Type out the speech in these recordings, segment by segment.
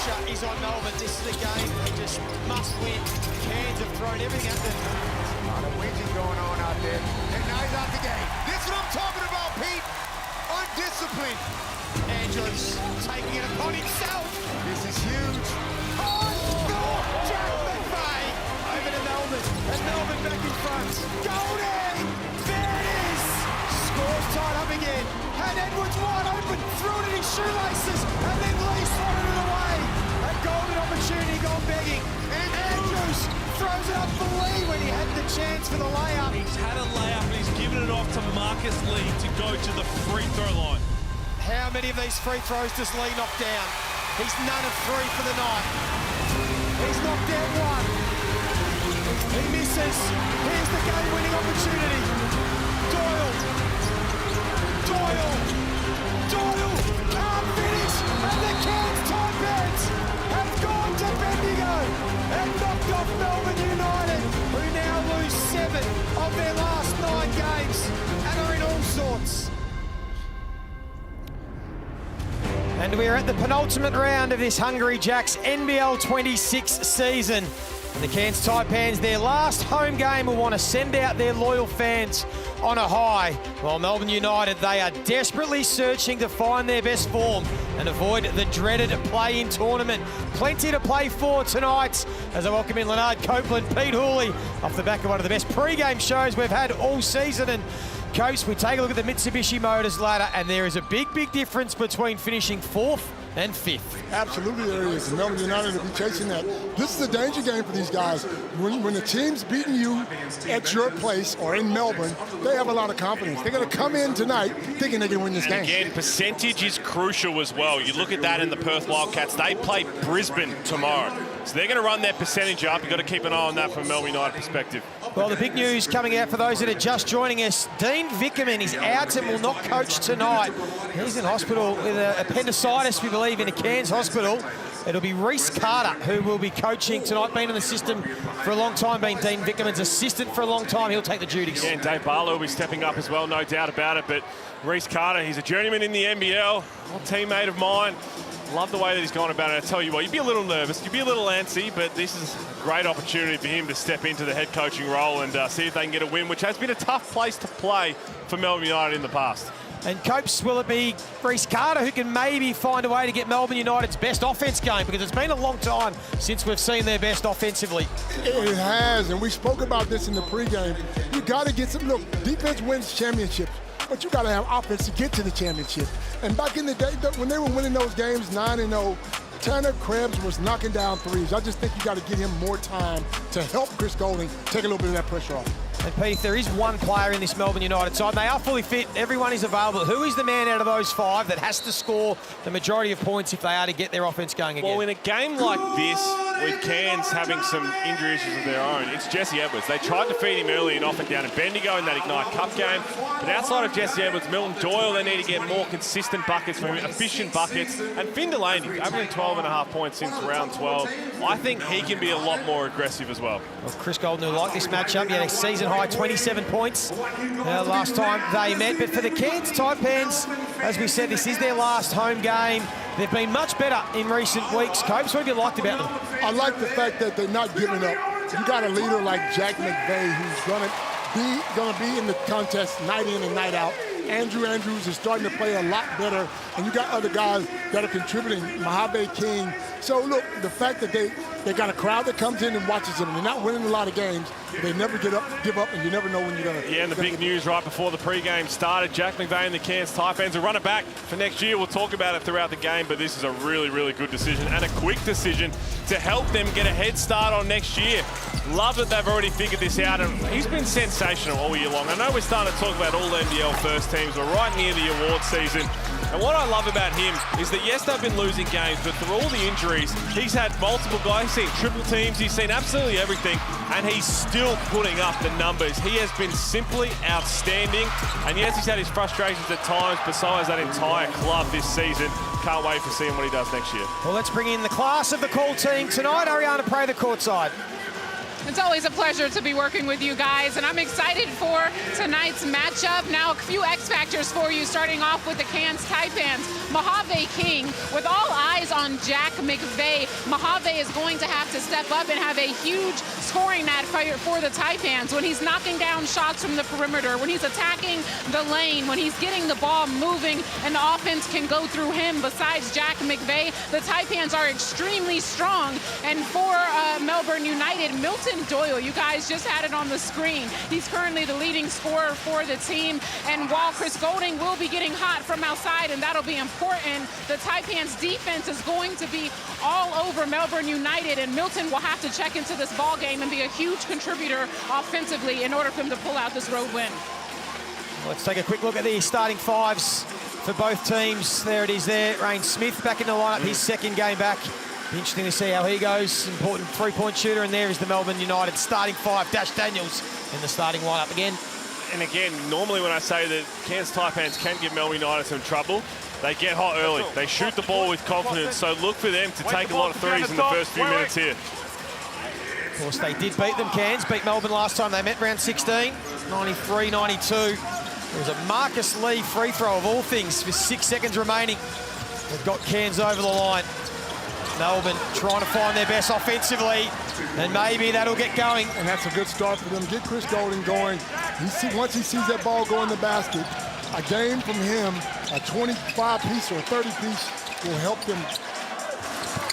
pressure is on Melbourne. This is a game they just must win. Cairns have thrown everything at them. A lot of whinging going on out there. And now he's out the game. This is what I'm talking about, Pete. Undisciplined. Andrews taking it upon himself. This is huge. Jack McVay over to Melbourne. And Melbourne back in front. Goldie! There it is! Scores tied up again. And Edwards wide open. Threw it in his shoelaces. And then Lee slotted it away. A golden opportunity gone begging. And Andrews throws it up for Lee when he had the chance for the layup. He's had a layup and he's given it off to Marcus Lee to go to the free throw line. How many of these free throws does Lee knock down? He's none of 3 for the night. He's knocked down 1. He misses. Here's the game-winning opportunity. Doyle. Finish. And the Cairns Taipans have gone to Bendigo and knocked off Melbourne United, who now lose 7 of their last 9 games and are in all sorts. And we're at the penultimate round of this Hungry Jacks NBL26 season. And the Cairns Taipans, their last home game, will want to send out their loyal fans on a high. While Melbourne United, they are desperately searching to find their best form and avoid the dreaded play-in tournament. Plenty to play for tonight as I welcome in Leonard Copeland, Pete Hooley, off the back of one of the best pre-game shows we've had all season. And Coach, we take a look at the Mitsubishi Motors ladder, and there is a big difference between finishing 4th and 5th. Absolutely there is. Melbourne United will be chasing that. This is a danger game for these guys. When the team's beating you at your place or in Melbourne, they have a lot of confidence. They're going to come in tonight thinking they can win this game. Again, percentage is crucial as well. You look at that in the Perth Wildcats. They play Brisbane tomorrow. So they're going to run their percentage up. You've got to keep an eye on that from a Melbourne United perspective. Well, the big news coming out for those that are just joining us, Dean Vickerman is out and will not coach tonight. He's in hospital with appendicitis, we believe, in a Cairns hospital. It'll be Reece Carter who will be coaching tonight, been in the system for a long time, been Dean Vickerman's assistant for a long time. He'll take the duties. Yeah, and Dave Barlow will be stepping up as well, no doubt about it. But Reece Carter, he's a journeyman in the NBL, a teammate of mine. Love the way that he's gone about it. I tell you what, you'd be a little nervous, you'd be a little antsy, but this is a great opportunity for him to step into the head coaching role and see if they can get a win, which has been a tough place to play for Melbourne United in the past. And Copes, will it be Reece Carter who can maybe find a way to get Melbourne United's best offense going? Because it's been a long time since we've seen their best offensively. It has, and we spoke about this in the pregame. You got to get some, look, defense wins championships, but you got to have offense to get to the championship. And back in the day, when they were winning those games 9-0, Tanner Krebs was knocking down threes. I just think you got to give him more time to help Chris Golding take a little bit of that pressure off. And Pete, there is one player in this Melbourne United side. They are fully fit. Everyone is available. Who is the man out of those 5 that has to score the majority of points if they are to get their offense going again? Well, in a game like this, with Cairns having some injury issues of their own, it's Jesse Edwards. They tried to feed him early and often down in Bendigo in that Ignite Cup game. But outside of Jesse Edwards, Milton Doyle, they need to get more consistent buckets from him, efficient buckets. And Finn Delaney, averaging 12.5 points since round 12. I think he can be a lot more aggressive as well. Well, Chris Golden, who liked this matchup, he had a season-high 27 points last time they met. But for the Cairns Taipans, as we said, this is their last home game. They've been much better in recent weeks. Copes, what have you liked about them? I like the fact that they're not giving up. You got a leader like Jack McVay who's gonna be in the contest night in and night out. Andrew Andrews is starting to play a lot better, and you got other guys that are contributing, Mojave King. So look, the fact that they got a crowd that comes in and watches them, and they're not winning a lot of games, they never give up, and you never know when you're gonna. Yeah, and the big news right before the pre-game started, Jack McVay and the Cairns Taipans will run it back for next year. We'll talk about it throughout the game, but this is a really good decision and a quick decision to help them get a head start on next year. Love that they've already figured this out, and he's been sensational all year long. I know we're starting to talk about all NBL first teams. We're right near the award season. And what I love about him is that, yes, they've been losing games, but through all the injuries, he's had multiple guys. He's seen triple teams. He's seen absolutely everything, and he's still putting up the numbers. He has been simply outstanding. And yes, he's had his frustrations at times, but so has that entire club this season. Can't wait for seeing what he does next year. Well, let's bring in the class of the call team tonight. Ariana Prey, the courtside. It's always a pleasure to be working with you guys, and I'm excited for tonight's matchup. Now, a few X factors for you, starting off with the Cairns Taipans. Mojave King, with all eyes on Jack McVeigh, Mojave is going to have to step up and have a huge scoring net for the Taipans when he's knocking down shots from the perimeter, when he's attacking the lane, when he's getting the ball moving, and the offense can go through him. Besides Jack McVeigh, the Taipans are extremely strong, and for Melbourne United, Milton Doyle, you guys just had it on the screen. He's currently the leading scorer for the team, and while Chris Golding will be getting hot from outside, and that'll be important, the Taipans defense is going to be all over Melbourne United, and Milton will have to check into this ball game and be a huge contributor offensively in order for them to pull out this road win. Let's take a quick look at the starting fives for both teams. There it is there. Rain Smith back in the lineup, his second game back. Interesting to see how he goes. Important three-point shooter, and there is the Melbourne United starting five. Dash Daniels in the starting lineup again. And again, normally when I say that Cairns Taipans can give Melbourne United some trouble, they get hot early. They shoot the ball with confidence, so look for them to take a lot of threes in the first few minutes here. Of course, they did beat them. Cairns beat Melbourne last time they met, round 16, 93-92. There was a Marcus Lee free throw of all things with 6 seconds remaining. They've got Cairns over the line. Melbourne trying to find their best offensively, and maybe that'll get going. And that's a good start for them. Get Chris Golding going. Once he sees that ball go in the basket, a game from him, a 25-piece or a 30-piece, will help them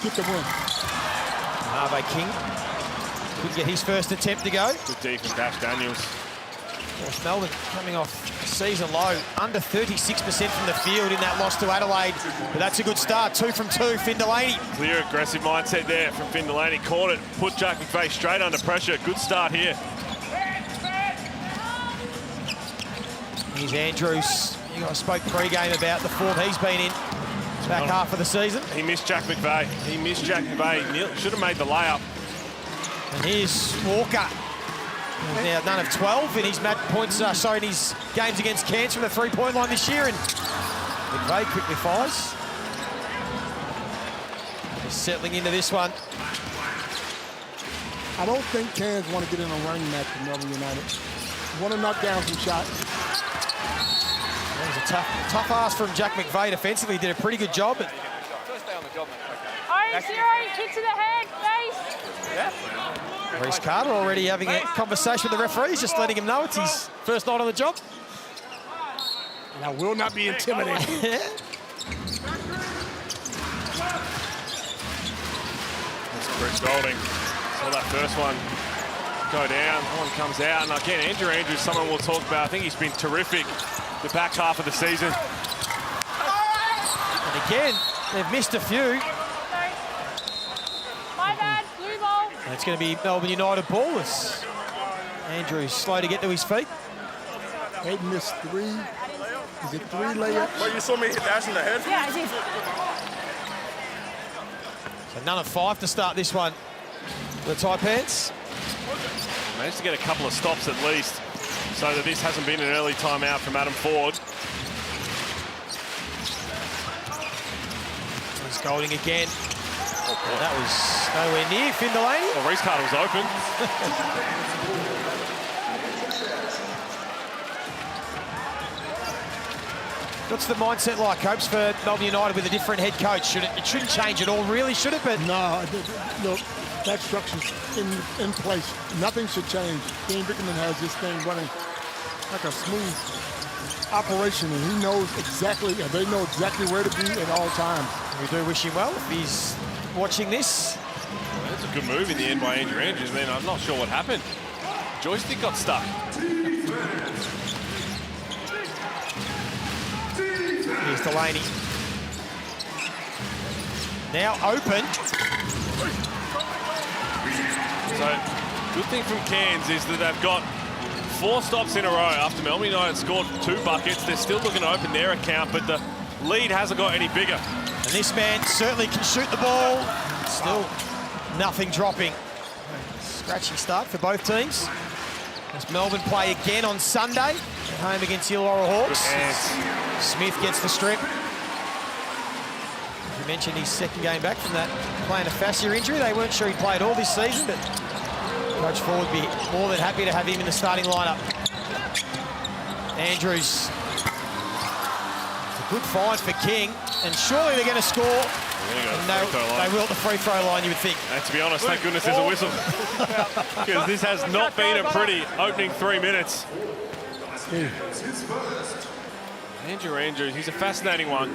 get the win. Harvey King could get his first attempt to go. Good deep from Dash Daniels. Of course, Melbourne coming off season low, under 36% from the field in that loss to Adelaide. But that's a good start. 2 from 2, Finn Delaney. Clear aggressive mindset there from Finn Delaney. Caught it, put Jack McVeigh straight under pressure. Good start here. Here's Andrews. You guys spoke pre-game about the form he's been in back half of the season. He missed Jack McVeigh. He missed Jack McVeigh. Should have made the layup. And here's Walker. He's now none of 12 in his in his games against Cairns from the three-point line this year, and McVeigh quickly fires. Just settling into this one. I don't think Cairns want to get in a running match with Melbourne United. Want to knock down some shots. That was a tough ask from Jack McVeigh defensively. He did a pretty good job. But... Orange 0, kick to the head, face. Yeah. Reece Carter already having a conversation with the referees, just letting him know it's his first night on the job. And I will not be intimidated. Yeah. That's Chris Golding. Saw that first one go down. That one comes out. And again, Andrew Andrews, someone we'll talk about. I think he's been terrific the back half of the season. And again, they've missed a few. My bad, blue ball. And it's going to be Melbourne United ball. As Andrews slow to get to his feet. They missed 3. Is it 3 layups? Well, you saw me hit Dash in the head? Yeah, I did. So none of 5 to start this one for the Taipans. Managed to get a couple of stops at least, so that this hasn't been an early timeout from Adam Ford. Here's Golding again. And that was nowhere near Finn Delaney. Well, Reece Carter was open. What's the mindset like, Copes, for Melbourne United with a different head coach? It shouldn't change at all, really, should it? But no, look, that structure's in place. Nothing should change. Dean Bickerman has this thing running like a smooth operation, and he knows exactly, and they know exactly where to be at all times. We do wish him well if he's watching this. Well, that's a good move in the end by Andrew Andrews. Man, I'm not sure what happened. Joystick got stuck. Here's Delaney. Now open. So, good thing from Cairns is that they've got 4 stops in a row after Melbourne United scored 2 buckets. They're still looking to open their account, but the lead hasn't got any bigger. And this man certainly can shoot the ball. Still nothing dropping. Scratchy start for both teams. As Melbourne play again on Sunday at home against the Illawarra Hawks. Smith gets the strip. You mentioned his second game back from that plantar fascia injury. They weren't sure he played all this season, but Coach Ford would be more than happy to have him in the starting lineup. Andrews. It's a good find for King, and surely they're going to score. They will at the free throw line, you would think. And to be honest, thank goodness there's a whistle. Because this has not been a pretty opening 3 minutes. Andrews, he's a fascinating one.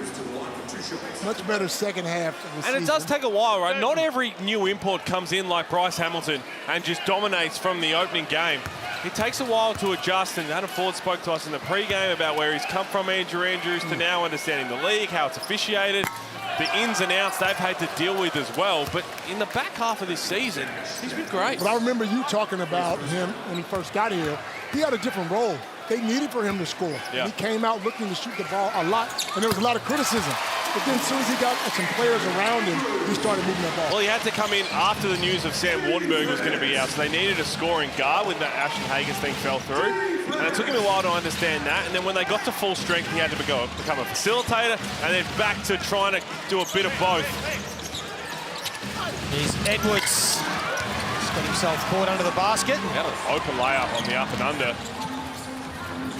Much better second half of the season. It does take a while, right? Not every new import comes in like Bryce Hamilton and just dominates from the opening game. It takes a while to adjust, and Adam Ford spoke to us in the pre-game about where he's come from, Andrews, to now understanding the league, how it's officiated, the ins and outs they've had to deal with as well. But in the back half of this season, he's been great. But I remember you talking about him when he first got here. He had a different role. They needed for him to score. Yeah. He came out looking to shoot the ball a lot, and there was a lot of criticism. But then as soon as he got some players around him, he started moving the ball. Well, he had to come in after the news of Sam Wardenberg was going to be out, so they needed a scoring guard when that Ashton Hagens thing fell through. And it took him a while to understand that. And then when they got to full strength, he had to become a facilitator, and then back to trying to do a bit of both. Here's Edwards. He's got himself caught under the basket. He had an open layup on the up and under.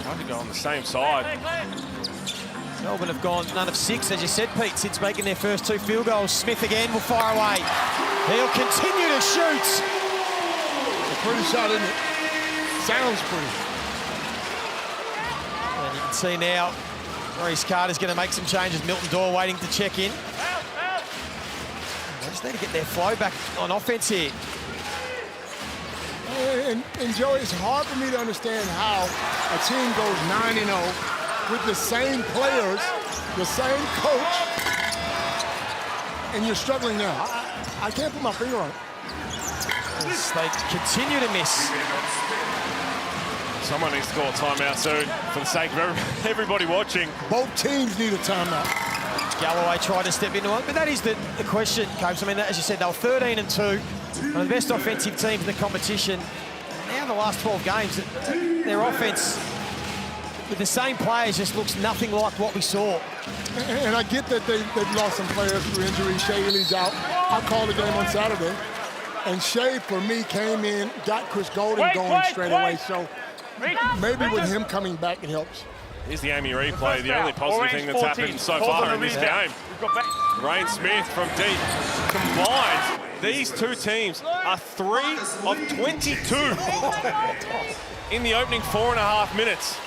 Trying to go on the same side. Melbourne have gone none of 6, as you said, Pete, since making their first 2 field goals. Smith again will fire away. He'll continue to shoot. It's a pretty shot, isn't it? Sounds pretty. And you can see now, Maurice Carter's going to make some changes. Milton Doyle waiting to check in. They just need to get their flow back on offense here. And Joey, it's hard for me to understand how a team goes 9-0 with the same players, the same coach, and you're struggling now. I can't put my finger on it. As they continue to miss. Someone needs to call a timeout soon for the sake of everybody watching. Both teams need a timeout. Galloway tried to step into it, but that is the question, Copes. I mean, as you said, they were 13-2, one of the best offensive teams in the competition. Now the last 12 games, their offense with the same players just looks nothing like what we saw. And I get that they've lost some players through injury. Shea Lee's out. I called the game on Saturday, and Shea, for me, came in, got Chris Golden going straight away. So maybe with him coming back, it helps. Here's the Amy replay, the only positive thing that's happened so far in this game. Rain Smith from deep. Combined, these two teams are 3 of 22 in the opening 4.5 minutes.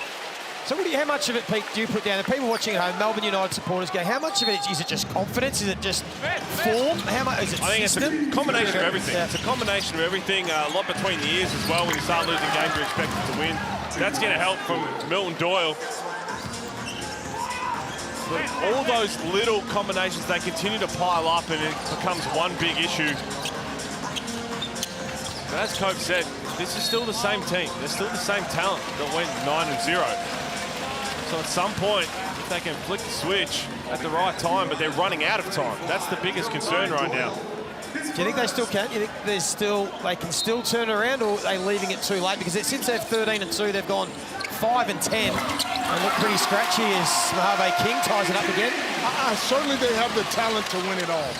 So how much of it, Pete, do you put down? The people watching at home, Melbourne United supporters go, how much of it is it just confidence? Is it just form? How much is it I think system? it's a combination of everything. Yeah. It's a combination of everything. A lot between the ears as well. When you start losing games, you're expected to win. That's going to help from Milton Doyle. But all those little combinations, they continue to pile up, and it becomes one big issue. But as Cope said, this is still the same team. There's still the same talent that went 9-0. So at some point, if they can flick the switch at the right time, but they're running out of time. That's the biggest concern right now. Do you think they still can? Do you think they can still turn around, or are they leaving it too late? Because since they're 13-2, they've gone 5-10 and look pretty scratchy as Mojave King ties it up again. Certainly they have the talent to win it all.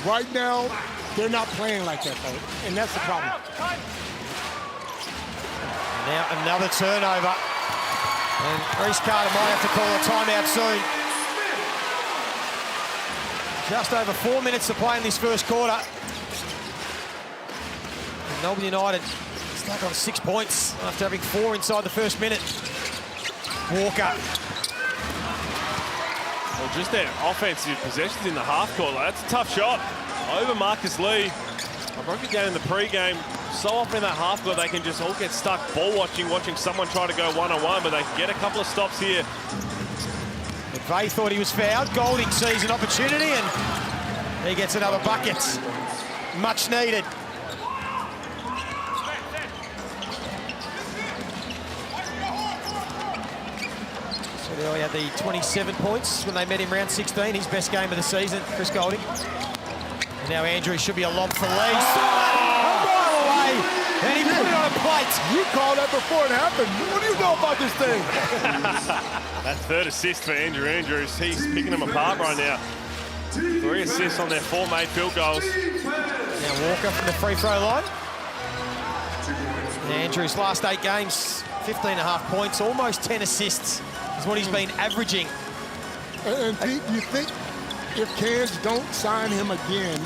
Right now, they're not playing like that, though, and that's the problem. Now another turnover. And Maurice Carter might have to call a timeout soon. Just over 4 minutes to play in this first quarter. And Melbourne United stuck on 6 points after having 4 inside the first minute. Walker. Well, just their offensive possessions in the half court. That's a tough shot over Marcus Lee. I broke it down in the pre-game. So often in that half court, they can just all get stuck ball watching someone try to go one-on-one, but they can get a couple of stops here. McVeigh thought he was fouled. Golding sees an opportunity, and he gets another bucket. Much needed. So there he had the 27 points when they met him round 16, his best game of the season, Chris Golding. And now Andrew should be a lob for Lee. And he put it on a plate. You called that before it happened. What do you know about this thing? That third assist for Andrews. He's picking them apart right now. 3 assists on their 4 made field goals. Now Walker from the free throw line. Andrews, last 8 games, 15.5 points, almost 10 assists is what he's been averaging. And Pete, you think if Cairns don't sign him again,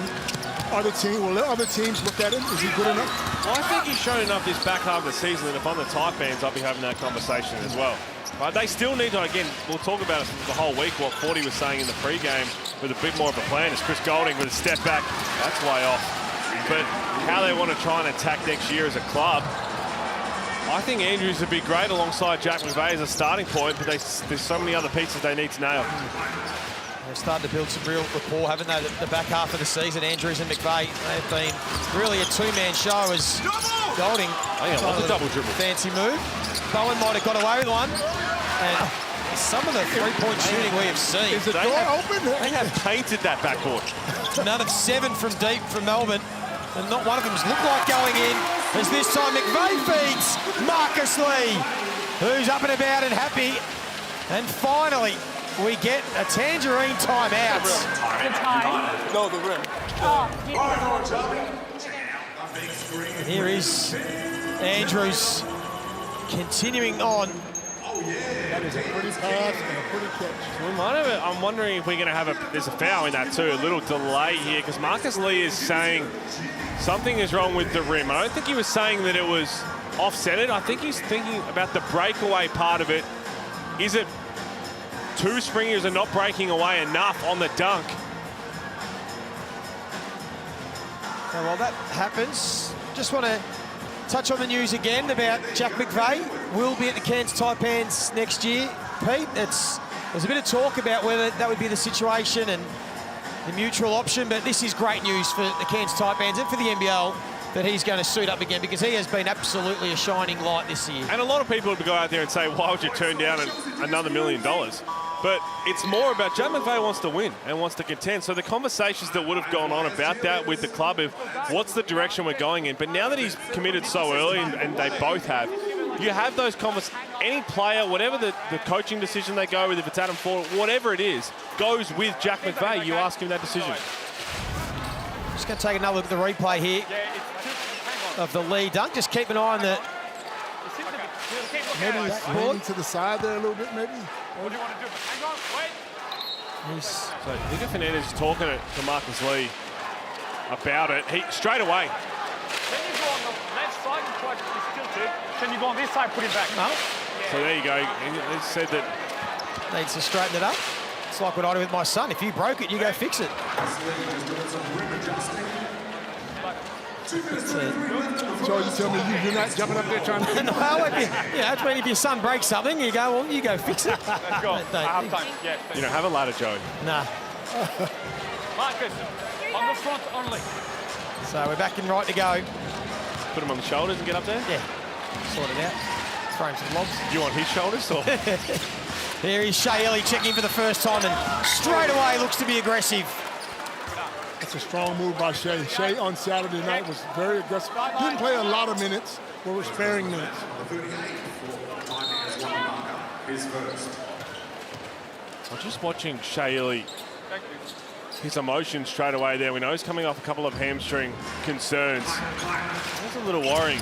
will other teams look at him? Is he good enough? Well, I think he's shown enough this back half of the season that if I'm the Taipans, I'll be having that conversation as well. But they still need to, again, we'll talk about it the whole week, what 40 was saying in the pre-game with a bit more of a plan. Is Chris Golding with a step back, that's way off. But how they want to try and attack next year as a club, I think Andrews would be great alongside Jack McVeigh as a starting point, but there's so many other pieces they need to nail. They're starting to build some real rapport, haven't they? The back half of the season, Andrews and McVeigh, they've been really a two-man show as Golding. I love the double dribble. Fancy move. Bowen might have got away with one. And some of the three-point shooting we have seen. Is the door open? They have painted that backcourt. None of 7 from deep from Melbourne. And not one of them's looked like going in. As this time McVeigh feeds Marcus Lee, who's up and about and happy. And finally, we get a Tangerine timeout. No, the rim. And here is Andrews continuing on. That is a pretty pass and a pretty catch. I'm wondering if we're going to have there's a foul in that too, a little delay here, because Marcus Lee is saying something is wrong with the rim. I don't think he was saying that it was offsetted. I think he's thinking about the breakaway part of it. Is it two springers are not breaking away enough on the dunk? Now, while that happens, just want to touch on the news again about Jack McVeigh. Will be at the Cairns Taipans next year. Pete, there's a bit of talk about whether that would be the situation and the mutual option, but this is great news for the Cairns Taipans and for the NBL that he's going to suit up again, because he has been absolutely a shining light this year. And a lot of people would go out there and say, why would you turn down another $1 million? But it's more about Jack McVeigh wants to win and wants to contend. So the conversations that would have gone on about that with the club of what's the direction we're going in. But now that he's committed so early, and they both have, you have those conversations. Any player, whatever the coaching decision they go with, if it's Adam Ford, whatever it is, goes with Jack McVeigh, you ask him that decision. Just going to take another look at the replay here of the Lee dunk. Just keep an eye on the... Maybe he's pulling to the side there a little bit, maybe. What do you want to do? Hang on, wait. So Liga Fernandez is talking to Marcus Lee about it. He straight away. Then you go on the left side and try to tilted. Then you go on this side, put it back. No. So there you go. He said that Needs to straighten it up. It's like what I do with my son. If you broke it, you go fix it. So you tell me you're not jumping up there trying to... No, that's when if your son breaks something, you go, well, you go fix it. Let's go. Half time. Yeah. you don't have a ladder, Joey. Nah. Marcus, on the front only. So we're back and right to go. Put him on the shoulders and get up there? Yeah, sort it out. Throw him some lobs. You on his shoulders or? There is Shea Ellie checking for the first time and straight away looks to be aggressive. That's a strong move by Shea. Shea on Saturday night was very aggressive. Didn't play a lot of minutes, but was sparing minutes. I'm just watching Shea Ellie. His emotion straight away there. We know he's coming off a couple of hamstring concerns. That's a little worrying.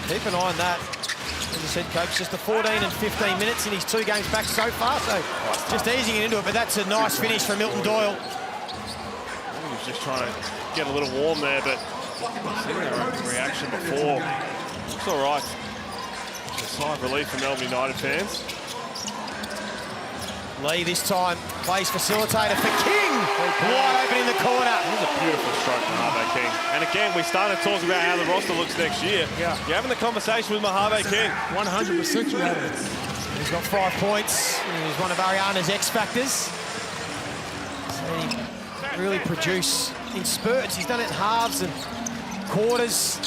Keep an eye on that. As I said, coach, just the 14 and 15 minutes in his 2 games back so far, so just easing it into it, but that's a nice finish from Milton Doyle. He was just trying to get a little warm there, but seen that reaction before. Looks all right. A sigh of relief for Melbourne United fans. Lee this time plays facilitator for King. Wide open in the corner. That was a beautiful stroke from Mojave King. And again, we started talking about how the roster looks next year. Yeah. You're having the conversation with Mojave King. 100% you have it. He's got 5 points. He's one of Ariana's X factors. So he really produce in spurts. He's done it in halves and quarters.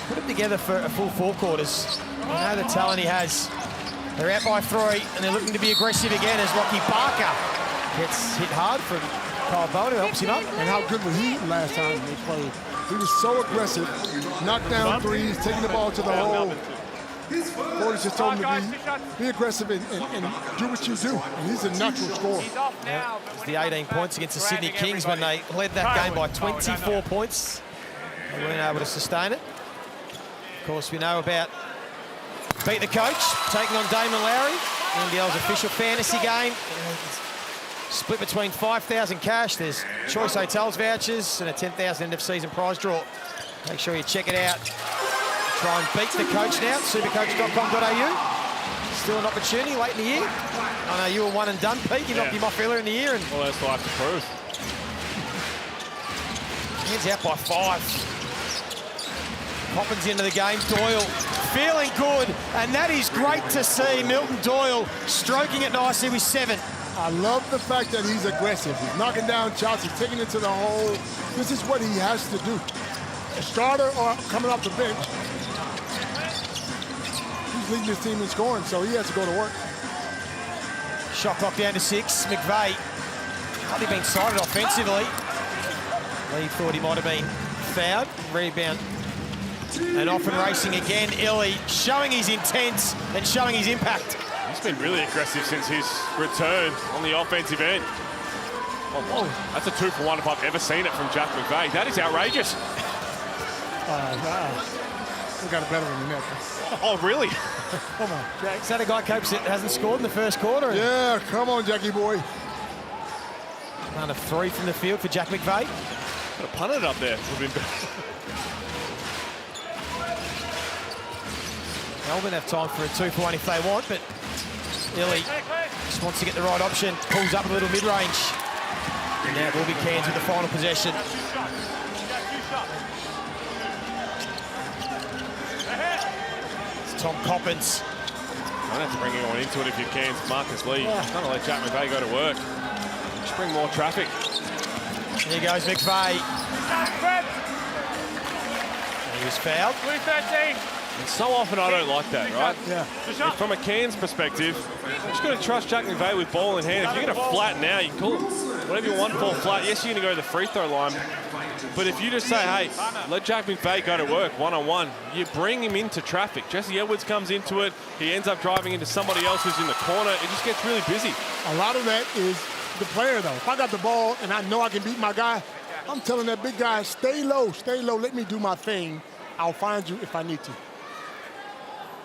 Put him together for a full 4 quarters. You know the talent he has. They're out by 3, and they're looking to be aggressive again as Rocky Barker gets hit hard from Kyle Bowen, who helps him up. And how good was he last time they played? He was so aggressive, knocked down threes, taking the ball to the hole. Fortis just told him to be aggressive and do what you do. And he's a natural scorer. Yeah. It's the 18 points against the Sydney Kings when they led that game by 24 points They weren't able to sustain it. Of course, we know about Beat the Coach taking on Damon Lowry. NBL's official fantasy game. Split between 5,000 cash. There's Choice Hotels vouchers and a 10,000 end of season prize draw. Make sure you check it out. Try and beat the coach now. Supercoach.com.au. Still an opportunity late in the year. I know you were one and done, Pete. You knocked him off earlier in the year. And well, that's life to prove. Hands out by 5. Poppins into the game. Doyle feeling good, and that is great to see. Milton Doyle stroking it nicely with 7. I love the fact that he's aggressive. He's knocking down shots. He's taking it to the hole. This is what he has to do. A starter or coming off the bench, he's leading his team in scoring, so he has to go to work. Shot clock down to 6. McVeigh hardly been sighted offensively. Lee thought he might have been fouled. Rebound. And often racing again. Illy showing his intent and showing his impact. He's been really aggressive since his return on the offensive end. Oh, that's a 2-for-1 if I've ever seen it from Jack McVeigh. That is outrageous. We got a better one than that. Oh, really? Come on, Jack. Is that a guy Copes that hasn't scored in the first quarter? Yeah, come on, Jackie boy. Under 3 from the field for Jack McVeigh. Could have punted it up there. Would have been better. Melbourne have time for a 2-for-1 if they want, but Illy just wants to get the right option. Pulls up a little mid-range. And now it will be Cairns with the final possession. It's Tom Coppins. Don't have to bring anyone into it if you can. It's Marcus Lee. Trying to let Jack McVeigh go to work. Just bring more traffic. Here goes McVeigh. He was fouled. 13. And so often I don't like that, right? Yeah. From a Cairns perspective, you just got to trust Jack McVeigh with ball in hand. If you're going to flatten out, you can call it whatever you want, ball flat. Yes, you're going to go to the free throw line. But if you just say, hey, let Jack McVeigh go to work one-on-one, you bring him into traffic. Jesse Edwards comes into it. He ends up driving into somebody else who's in the corner. It just gets really busy. A lot of that is the player, though. If I got the ball and I know I can beat my guy, I'm telling that big guy, stay low, let me do my thing. I'll find you if I need to.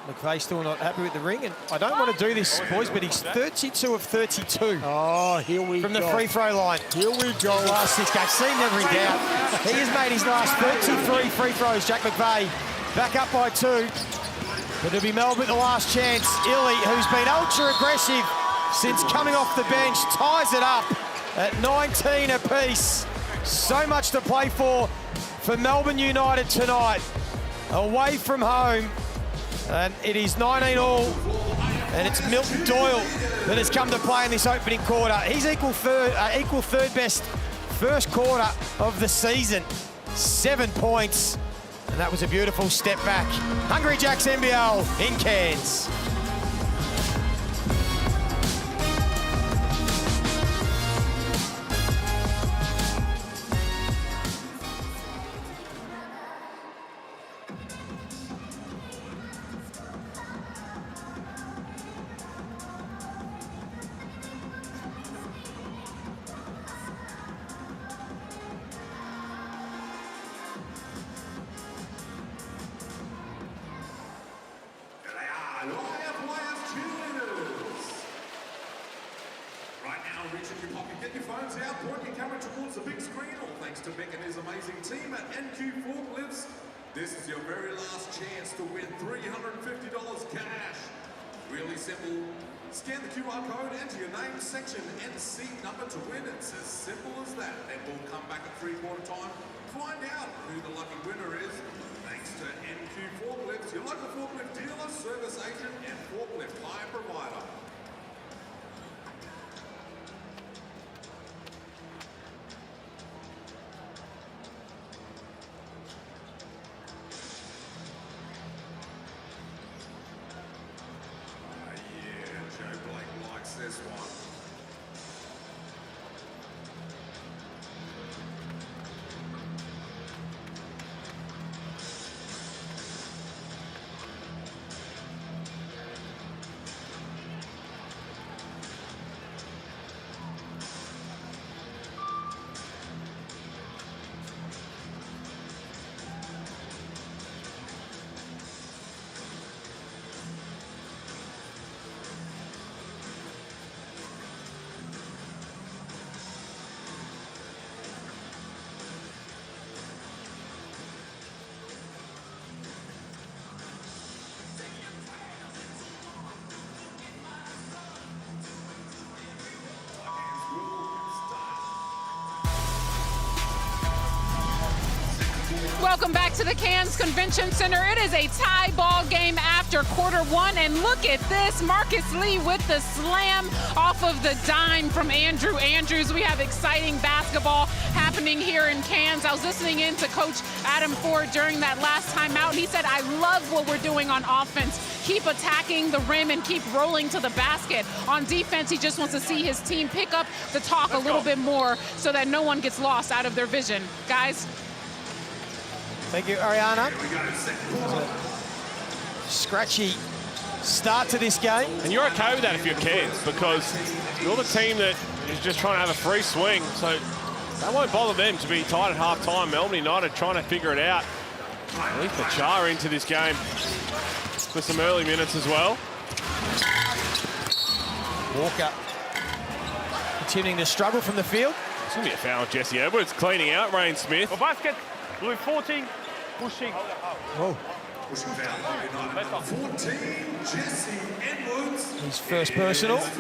McVeigh still not happy with the ring, and I don't want to do this, boys, but he's 32 of 32. Oh, here we go. From the free throw line. Here we go. Last 6 games, seen never in doubt. He has made his last 33 free throws, Jack McVeigh. Back up by 2. But it'll be Melbourne the last chance. Illy, who's been ultra-aggressive since coming off the bench, ties it up at 19 apiece. So much to play for Melbourne United tonight. Away from home. And it is 19-all, and it's Milton Doyle that has come to play in this opening quarter. He's equal third best first quarter of the season. 7 points, and that was a beautiful step back. Hungry Jacks NBL in Cairns. Reach in your pocket, get your phones out, point your camera towards the big screen, all thanks to Beck and his amazing team at NQ Forklifts. This is your very last chance to win $350 cash. Really simple. Scan the QR code, enter your name, section, and seat number to win. It's as simple as that. Then we'll come back at 3/4 time, find out who the lucky winner is. Thanks to NQ Forklifts, your local forklift dealer, service agent, and forklift hire provider. This one. Welcome back to the Cairns Convention Center. It is a tie ball game after quarter one, and look at this. Marcus Lee with the slam off of the dime from Andrew Andrews. We have exciting basketball happening here in Cairns. I was listening in to Coach Adam Ford during that last timeout, and he said, I love what we're doing on offense. Keep attacking the rim and keep rolling to the basket. On defense, he just wants to see his team pick up the talk a little bit more so that no one gets lost out of their vision. Guys? Thank you, Ariana. Scratchy start to this game. And you're okay with that if you're Cairns, because you're the team that is just trying to have a free swing, so that won't bother them to be tight at half-time. Melbourne United trying to figure it out. At least Machar into this game for some early minutes as well. Walker continuing to struggle from the field. It's going to be a foul on Jesse Edwards, cleaning out Rain Smith. Basket, blue 14, pushing. Whoa. Pushing foul, United 14, Jesse Edwards. His first personal. He's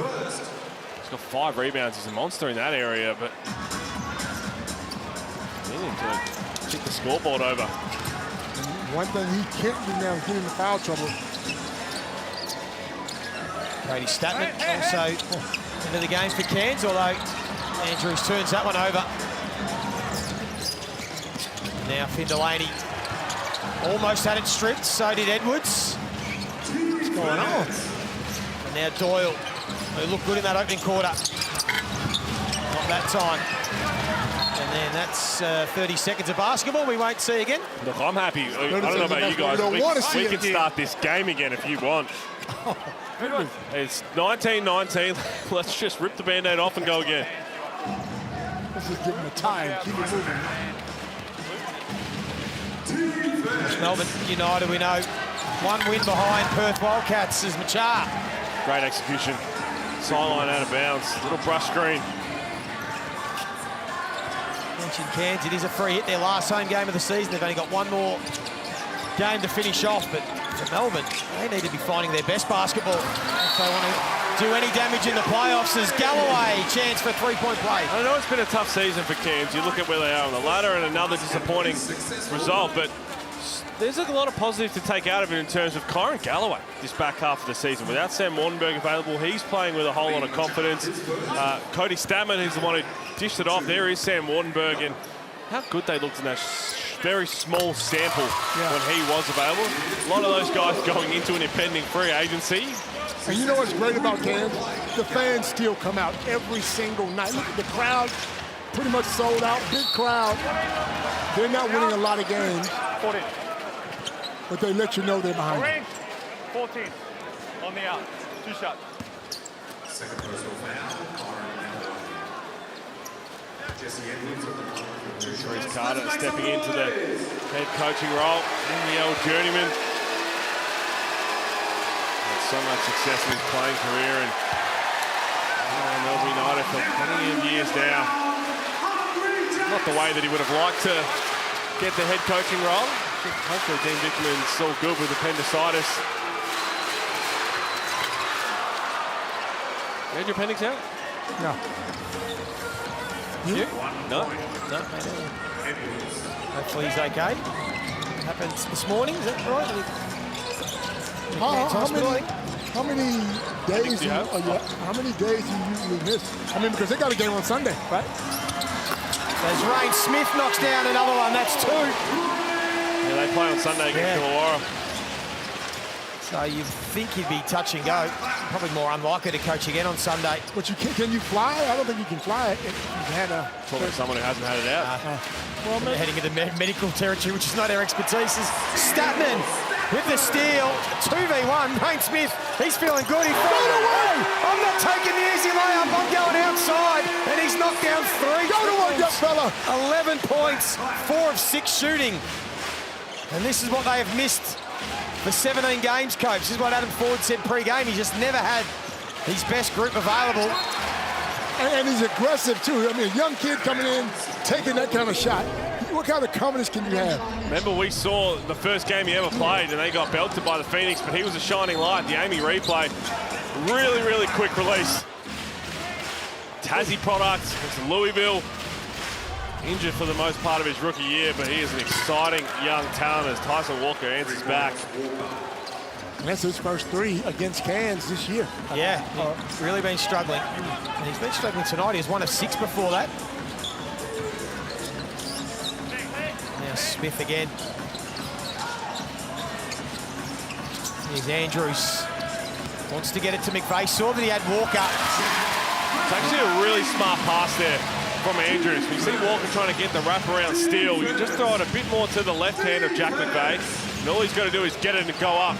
got 5 rebounds. He's a monster in that area, but needing to kick the scoreboard over. One thing he can't do now is get into foul trouble. Brady Statman also into the game for Cairns, although Andrews turns that one over. Now Finn Delaney almost had it stripped, so did Edwards. What's going on? And now Doyle, who looked good in that opening quarter. Not that time. And then that's 30 seconds of basketball we won't see again. Look, I'm happy. I don't know about you guys. We can start this game again if you want. It's 19-19. Let's just rip the Band-Aid off and go again. Let's just give him a time. Keep it moving. Melbourne United, we know, one win behind Perth Wildcats is Machar. Great execution. Sideline out of bounds. Little brush screen. Mentioned Cairns, it is a free hit, their last home game of the season. They've only got one more game to finish off, but for Melbourne, they need to be finding their best basketball if they want to do any damage in the playoffs. As Galloway, chance for a three-point play. I know it's been a tough season for Cairns. You look at where they are on the ladder and another disappointing result, but there's a lot of positives to take out of it in terms of Kyron Galloway this back half of the season. Without Sam Wardenberg available, he's playing with a whole lot of confidence. Cody Statman, who's the one who dished it off. There is Sam Wardenberg, and how good they looked in that very small sample when he was available. A lot of those guys going into an impending free agency. And you know what's great about Cairns? The fans still come out every single night. Look at the crowd, pretty much sold out, big crowd. They're not winning a lot of games, 14. but they let you know they're behind. Range, 14, on the out, 2 shots. Second personal foul, Jesse Edwards. Reece Carter stepping into the head coaching role. NBL journeyman. Had so much success in his playing career, and Melbourne United for plenty of years now. Not the way that he would have liked to get the head coaching role. Hopefully Dean Dickman's still good with appendicitis. You had your appendix out? No. You? No. No. Hopefully he's okay. Happened this morning, is that right? How many days do you usually miss? I mean, because they got a game on Sunday, right? As Rain Smith knocks down another one, that's 2. Yeah, they play on Sunday against Illawarra. So you think he'd be touch and go. Probably more unlikely to coach again on Sunday. But you can you fly? I don't think you can fly if you've had a... Talking to someone who hasn't had it out. Well, heading into medical territory, which is not our expertise, is Statman with the steal. 2v1. Rain Smith, he's feeling good. He throws it away. I'm not taking the easy layup. I'm going outside. And he's knocked down 3. Go to work, young fella. 11 points, 4 of 6 shooting. And this is what they have missed for 17 games, Coach. This is what Adam Ford said pre-game. He just never had his best group available. And he's aggressive, too. I mean, a young kid coming in, taking that kind of shot. What kind of confidence can you have? Remember, we saw the first game he ever played, and they got belted by the Phoenix, but he was a shining light. The Amy replay, really, really quick release. Tassie product, it's Louisville. injured for the most part of his rookie year, but he is an exciting young talent as Tyson Walker answers back. And that's his first 3 against Cairns this year. Yeah, he's really been struggling. And he's been struggling tonight. He was 1 of 6 before that. Now Smith again. Here's Andrews. Wants to get it to McVeigh. Saw that he had Walker. It's actually a really smart pass there from Andrews. You see Walker trying to get the wraparound steal. You just throw it a bit more to the left hand of Jack McVeigh. And all he's got to do is get it and go up.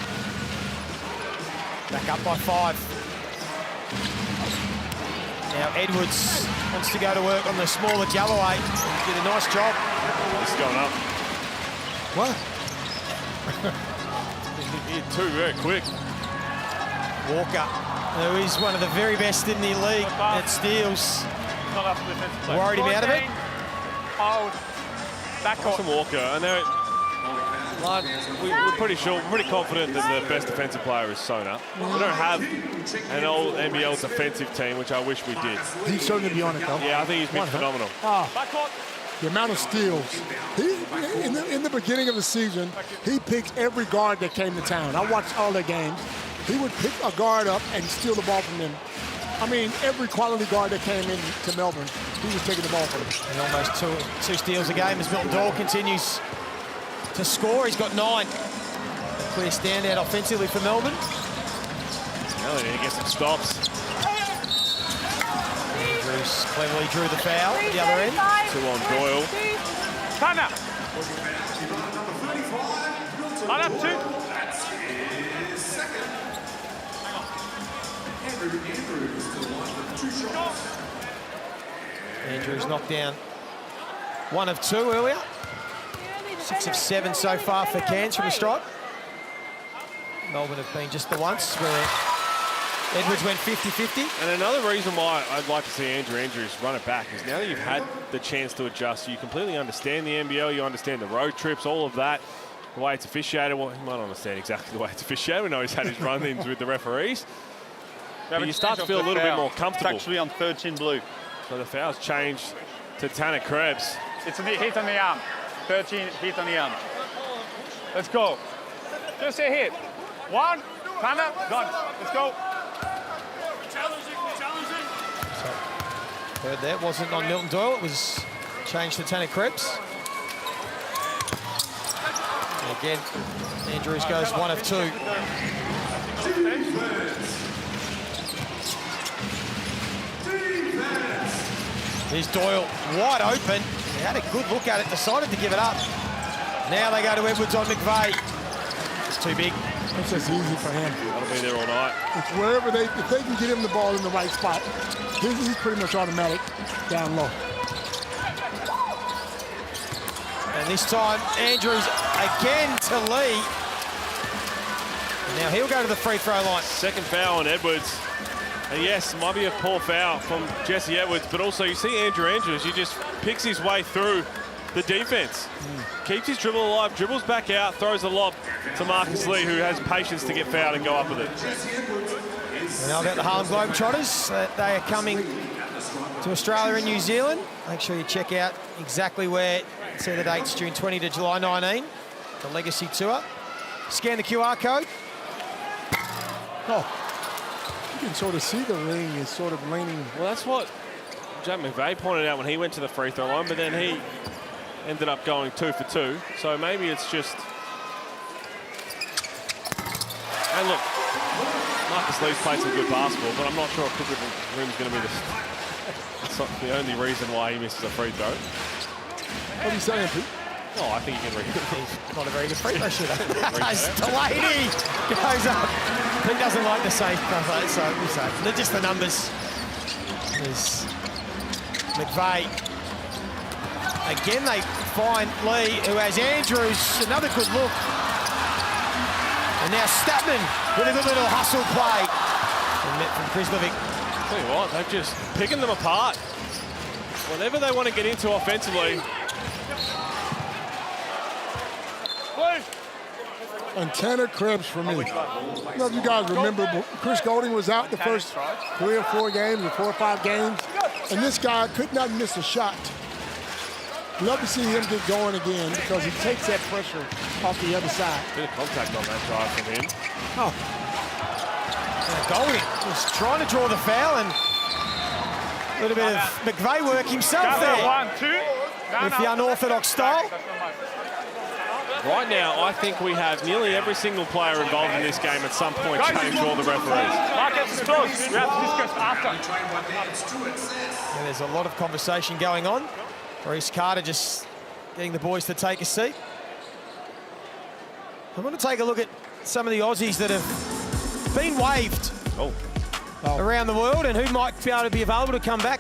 Back up by 5. Now Edwards wants to go to work on the smaller Jallaway. He did a nice job. This is going up. What? He hit 2 very quick. Walker, who is one of the very best in the league at steals. Not after the defensive play. Worried him out of it. Hold. Back off. Tyson Walker, I know. We're pretty sure, we're pretty confident that the best defensive player is Sona. We don't have an old NBL defensive team, which I wish we did. He's certainly be on it, though. Yeah, I think he's been phenomenal. The amount of steals. In the beginning of the season, he picked every guard that came to town. I watched all their games. He would pick a guard up and steal the ball from them. I mean, every quality guard that came in to Melbourne, he was taking the ball from them. And almost two steals a game as Milton Doyle continues to score. He's got 9. A clear standout offensively for Melbourne. Now they need to get some stops. Bruce cleverly drew the foul at the other end. 2 on Doyle. Time out. Line up 2. Andrews knocked down 1 of 2 earlier. 6 of 7 so far for Cairns from the stripe. Melbourne have been just the once where Edwards went 50-50. And another reason why I'd like to see Andrew Andrews run it back is now that you've had the chance to adjust, you completely understand the NBL, you understand the road trips, all of that, the way it's officiated. Well, you might not understand exactly the way it's officiated. We know he's had his run-ins with the referees. But you start to feel a little bit more comfortable. It's actually on 13 blue. So the foul's changed to Tanner Krebs. It's a hit on the arm. 13 hit on the arm. Let's go. Just a hit. 1. Time out. Done. Let's go. Heard that wasn't on Milton Doyle. It was changed to Tanner Krebs. And again, Andrews goes 1 of 2. Here's Doyle wide open. He had a good look at it, decided to give it up. Now they go to Edwards on McVeigh. It's too big. It's just easy for him. That'll be there all night. It's wherever if they can get him the ball in the right spot, he's pretty much automatic down low. And this time, Andrews again to Lee. And now he'll go to the free throw line. Second foul on Edwards. And yes, it might be a poor foul from Jesse Edwards, but also you see Andrew Andrews, he just picks his way through the defense. Keeps his dribble alive, dribbles back out, throws a lob to Marcus Lee, who has patience to get fouled and go up with it. We know about the Harlem Globetrotters, that they are coming to Australia and New Zealand. Make sure you check out exactly where. See the dates, June 20 to July 19, the Legacy Tour. Scan the QR code. Oh. You can sort of see the ring is sort of leaning. Well, that's what Jack McVeigh pointed out when he went to the free throw line, but then he ended up going 2 for 2. So maybe it's just... And look, Marcus Lee's played some good basketball, but I'm not sure a crooked rim's going to be that's not the only reason why he misses a free throw. What are you saying, Pete? Oh, I think he can read it. He's not a very good free throw shooter. Delaney goes up. He doesn't like to say so we say. They're just the numbers. There's McVeigh. Again, they find Lee, who has Andrews. Another good look. And now Statman with a good little hustle play. And met from Krislovic. Tell you what, they're just picking them apart. Whatever they want to get into offensively. And Tanner Krebs for me. I don't know if you guys remember, but Chris Golding was out the first 3 or 4 games or 4 or 5 games, and this guy could not miss a shot. Love to see him get going again because he takes that pressure off the other side. Bit of contact on that drive from him. Oh. Golding was trying to draw the foul and a little bit of McVeigh work himself there. 1, 2. With the unorthodox style. Right now, I think we have nearly every single player involved in this game at some point changed all the referees. Marcus is close. We have to discuss after. Yeah, there's a lot of conversation going on. Reece Carter just getting the boys to take a seat. I want to take a look at some of the Aussies that have been waived around the world and who might be able to be available to come back.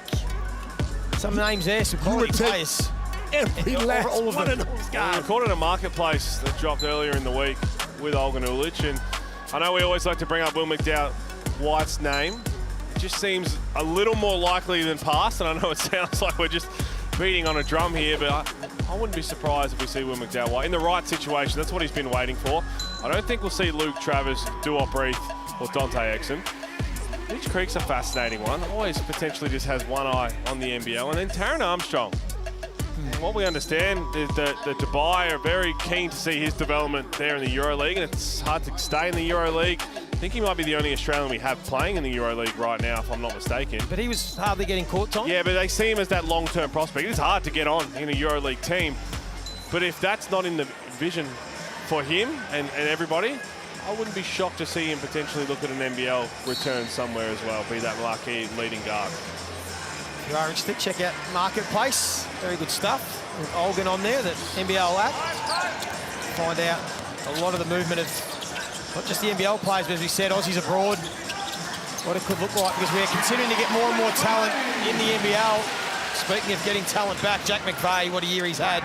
Some names there, some quality players. Every last all of one them. of those guys. We recorded a marketplace that dropped earlier in the week with Olgun Ulic, and I know we always like to bring up Will McDowell White's name. It just seems a little more likely than past, and I know it sounds like we're just beating on a drum here, but I wouldn't be surprised if we see Will McDowell White in the right situation. That's what he's been waiting for. I don't think we'll see Luke Travers, Duop Reith, or Dante Exum. Mitch Creek's a fascinating one. Always potentially just has one eye on the NBL. And then Taron Armstrong. And what we understand is that Dubai are very keen to see his development there in the EuroLeague, and it's hard to stay in the EuroLeague. I think he might be the only Australian we have playing in the EuroLeague right now, if I'm not mistaken. But he was hardly getting court time. Yeah, but they see him as that long-term prospect. It is hard to get on in a EuroLeague team. But if that's not in the vision for him and everybody, I wouldn't be shocked to see him potentially look at an NBL return somewhere as well, be that marquee leading guard. If you are interested, check out Marketplace. Very good stuff. With Olgun on there, the NBL app. Find out a lot of the movement of not just the NBL players, but as we said, Aussies abroad. What it could look like, because we're continuing to get more and more talent in the NBL. Speaking of getting talent back, Jack McVeigh, what a year he's had.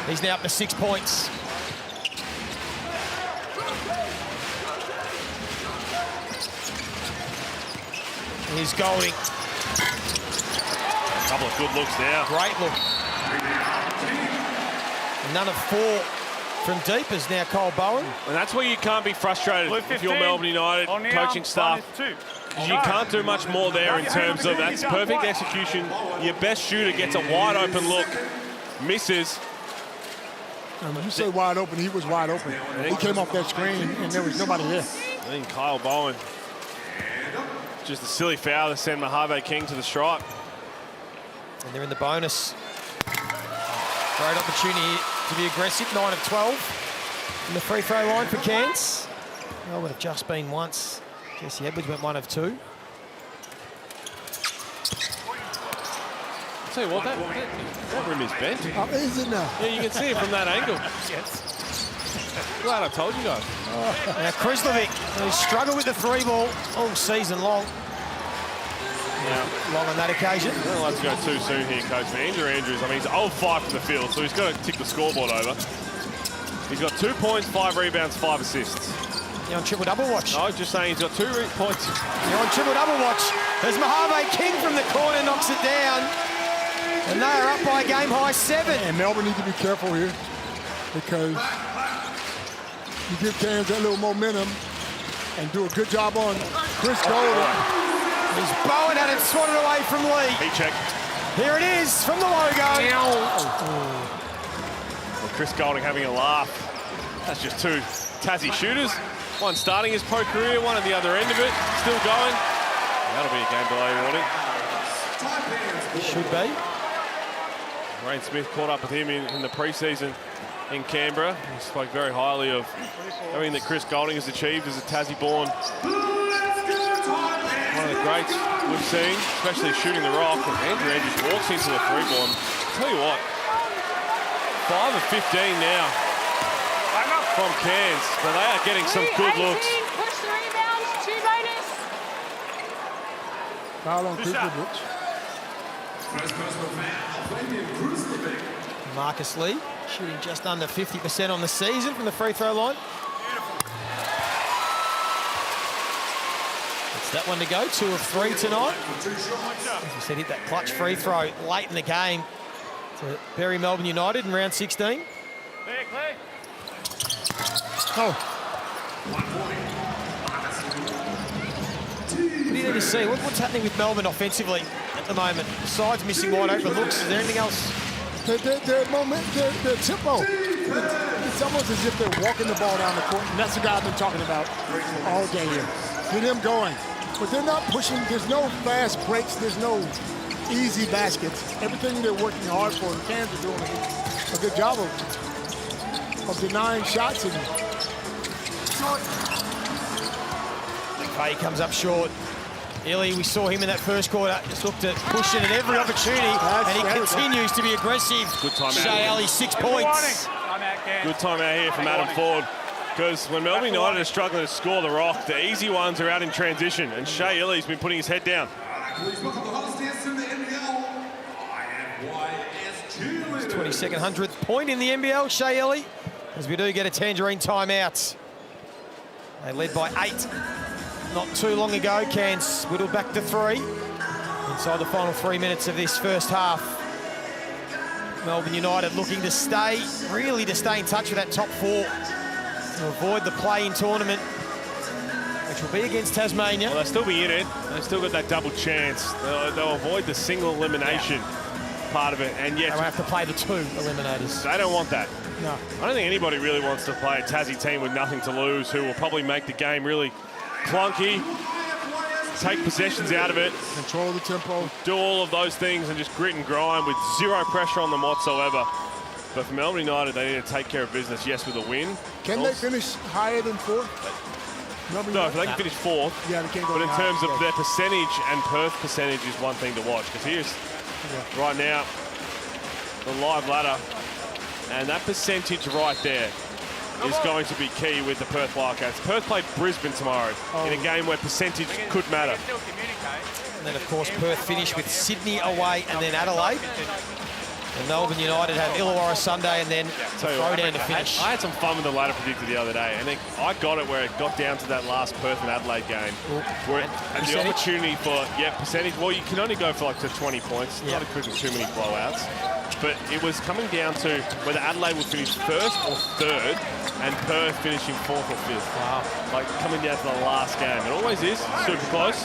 He's now up to 6 points. Here's Golding. A couple of good looks now. Great look. None of 4 from deep is now Cole Bowen. And that's where you can't be frustrated if you're Melbourne United coaching staff. You can't do much more there in terms of that's perfect execution. Your best shooter gets a wide open look, misses. When you say wide open, he was wide open. He came off that screen and there was nobody there. I think Kyle Bowen. Just a silly foul to send Mojave King to the stripe. And they're in the bonus. Great opportunity to be aggressive, 9 of 12 in the free throw line for Cairns. Melbourne have just been once. Jesse Edwards went 1 of 2. I'll tell you what, that rim is bent. Is it now? Yeah, you can see it from that angle. Glad I told you guys. Now Krislovic, who's struggled with the 3 ball all season long. Long on that occasion. I don't like to go too soon here, Coach. Andrew Andrews, I mean, he's 0-5 from the field, so he's got to tick the scoreboard over. He's got 2 points, 5 rebounds, 5 assists. You're on triple-double watch. No, just saying he's got 2 points. You're on triple-double watch. There's Mojave King from the corner, knocks it down. And they are up by a game-high 7. And Melbourne need to be careful here because you give Cairns that little momentum and do a good job on Chris Golding. He's Bowen had it swatted away from Lee. He checked. Here it is from the logo. Well, Chris Golding having a laugh. That's just 2 Tassie shooters. One starting his pro career, one at the other end of it. Still going. That'll be a game delay warning. Should be. Rain Smith caught up with him in the preseason in Canberra. He spoke very highly of everything that Chris Golding has achieved as a Tassie-born. One of the greats we've seen, especially shooting the rock. And Andrew Andrews walks into the 3-ball. Tell you what, 5 of 15 now from Cairns, but they are getting some good looks. Push the rebounds, 2 bonus. Foul on Krislovic. Marcus Lee shooting just under 50% on the season from the free throw line. It's that one to go, 2 of 3 tonight. As we said, hit that clutch free throw late in the game to bury Melbourne United in round 16. Oh. What do you need to see? What's happening with Melbourne offensively at the moment? Besides missing wide open looks, is there anything else Their moment, their tempo. It's almost as if they're walking the ball down the court, and that's the guy I've been talking about all day here. Get them going. But they're not pushing. There's no fast breaks. There's no easy baskets. Everything they're working hard for, the Cairns are doing a good job of denying shots. And McVay comes up short. Illy, we saw him in that first quarter, just looked at pushing at every opportunity, and he continues to be aggressive. Good time out. Shea Ellie, 6 points. Good time out here from Adam Ford. Because when Melbourne United are struggling to score the rock, the easy ones are out in transition, and Shea Illy's been putting his head down. Please welcome the hottest dance in the NBL, INYS 22nd, 100th point in the NBL, Shea Ellie, as we do get a Tangerine timeout. They led by 8 not too long ago. Cairns whittled back to 3 inside the final 3 minutes of this first half. Melbourne United looking to stay in touch with that top 4 to avoid the play-in tournament, which will be against Tasmania. Well, they'll still be in it. They've still got that double chance. They'll avoid the single elimination part of it, and yet they won't have to play the 2 eliminators. They don't want that. No. I don't think anybody really wants to play a Tassie team with nothing to lose, who will probably make the game really clunky, take possessions out of it, control the tempo, do all of those things and just grit and grind with zero pressure on them whatsoever. But for Melbourne United, they need to take care of business, yes, with a win. Can they finish higher than 4th? No, if they can finish 4th. Yeah, they can't go. But in terms of their percentage, and Perth percentage is one thing to watch, because here's right now the live ladder, and that percentage right there is going to be key with the Perth Wildcats. Perth play Brisbane tomorrow in a game where percentage could matter. And then, of course, Perth finish with Sydney away and then Adelaide. And Melbourne United have Illawarra Sunday and then Throwdown to finish. I had some fun with the ladder predictor the other day, and I got it where it got down to that last Perth and Adelaide game. Where and the opportunity for, percentage, well, you can only go for like to 20 points. Not including too many blowouts. But it was coming down to whether Adelaide would finish 1st or 3rd, and Perth finishing 4th or 5th. Wow. Like coming down to the last game. It always is super close.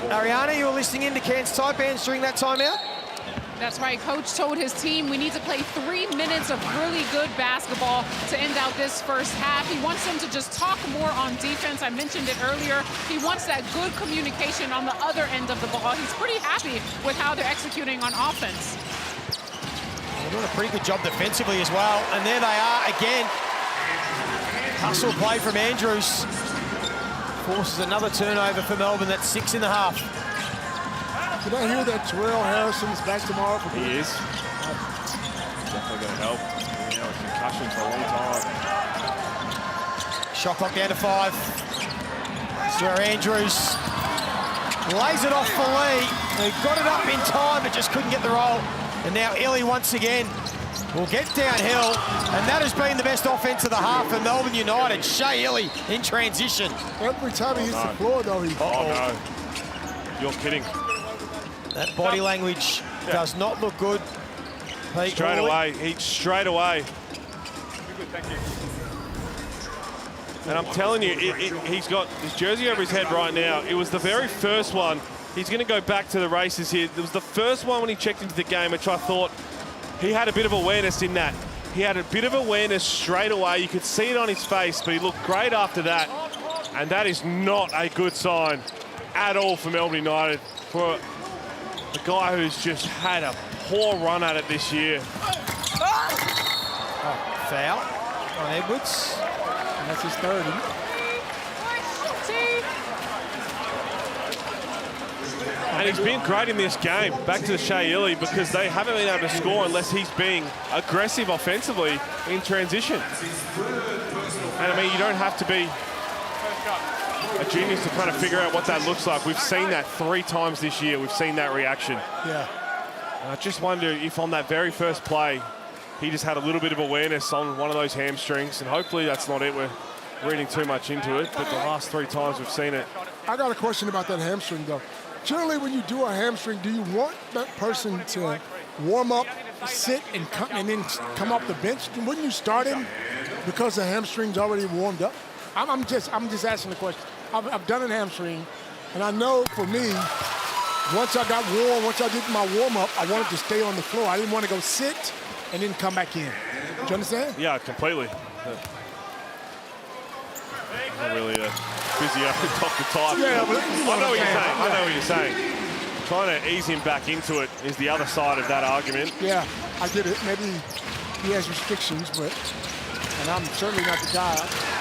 Ariana, you were listening in to Cairns Taipans during that timeout? That's right. Coach told his team we need to play 3 minutes of really good basketball to end out this first half. He wants them to just talk more on defense. I mentioned it earlier. He wants that good communication on the other end of the ball. He's pretty happy with how they're executing on offense. They're doing a pretty good job defensively as well. And there they are again. Hustle play from Andrews. Forces another turnover for Melbourne. That's 6 in the half. Did I hear that Terrell Harrison's back tomorrow? He is. Definitely going to help. Concussion for a long time. Shot clock down to 5. This is where Andrews lays it off for Lee. He got it up in time, but just couldn't get the roll. And now Illy once again will get downhill. And that has been the best offense of the half for Melbourne United. Shea Illy in transition. Every time he hits the floor, though, he... Oh, no. You're kidding. That body language does not look good. Straight away. And I'm telling you, he's got his jersey over his head right now. It was the very first one. He's going to go back to the races here. It was the first one when he checked into the game, which I thought he had a bit of awareness in that. He had a bit of awareness straight away. You could see it on his face, but he looked great after that. And that is not a good sign at all for Melbourne United. For a guy who's just had a poor run at it this year. Foul on Edwards. And that's his 3rd, isn't it? And he's been great in this game, back to the Shea Illy, because they haven't been able to score unless he's being aggressive offensively in transition. And I mean, you don't have to be a genius to kind of figure out what that looks like. We've seen that 3 times this year. We've seen that reaction. Yeah. And I just wonder if on that very first play, he just had a little bit of awareness on one of those hamstrings, and hopefully that's not it. We're reading too much into it, but the last 3 times we've seen it. I got a question about that hamstring, though. Generally, when you do a hamstring, do you want that person to warm up, sit, and then come off the bench? Wouldn't you start him because the hamstring's already warmed up? I'm just asking the question. I've done a hamstring, and I know for me, once I got warm, once I did my warm-up, I wanted to stay on the floor. I didn't want to go sit and then come back in. Do you understand? Yeah, completely. Not really a physio doctor type. Yeah, but I know what you're saying. I know what you're saying. Trying to ease him back into it is the other side of that argument. Yeah, I get it. Maybe he has restrictions, but and I'm certainly not the guy.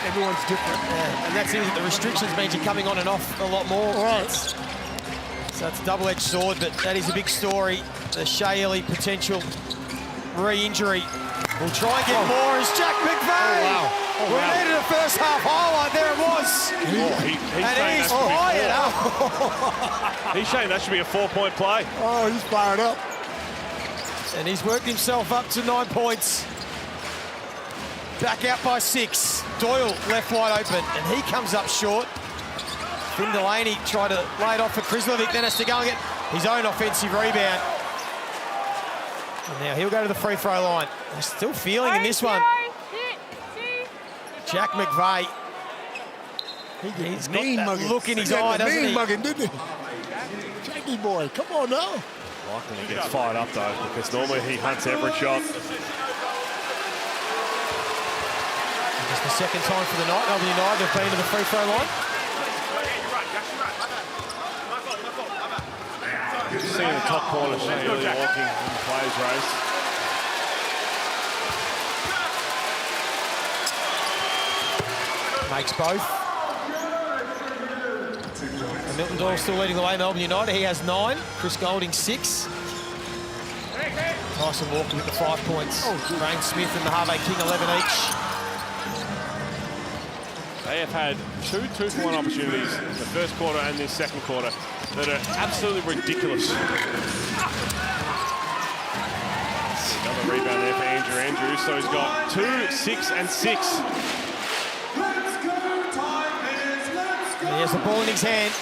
Everyone's different. Yeah, and that's it. The restrictions means you're coming on and off a lot more. Right. So it's a double-edged sword, but that is a big story. The Shea Ellie potential re-injury. We'll try and get more as Jack McVeigh. Oh, wow. Oh, we wow. needed a first half highlight. There it was. And he's fired up. He's saying that should be a 4-point play. Oh, he's fired up. And he's worked himself up to 9 points. Back out by 6. Doyle left wide open, and he comes up short. Finn Delaney tried to lay it off for Krislovic, then has to go and get his own offensive rebound. And now he'll go to the free throw line. They're still feeling in this one. Jack McVeigh. He's got that look in his eye, doesn't he? Mugging, didn't he? Jackie boy, come on now. Like when he gets fired up though, because normally he hunts every shot. It's the second time for the night. Melbourne United have been to the free throw line. Seeing the top corner, she's really walking in the players' race. Makes both. And Milton Doyle still leading the way, Melbourne United. He has 9. Chris Golding 6. Tyson Walker with the 5 points. Rain Smith and Mojave King 11 each. They have had 2 two-point opportunities in the first quarter and this second quarter that are absolutely ridiculous. Another rebound there for Andrew Andrews, so he's got 2, 6, and 6. And he has the ball in his hand.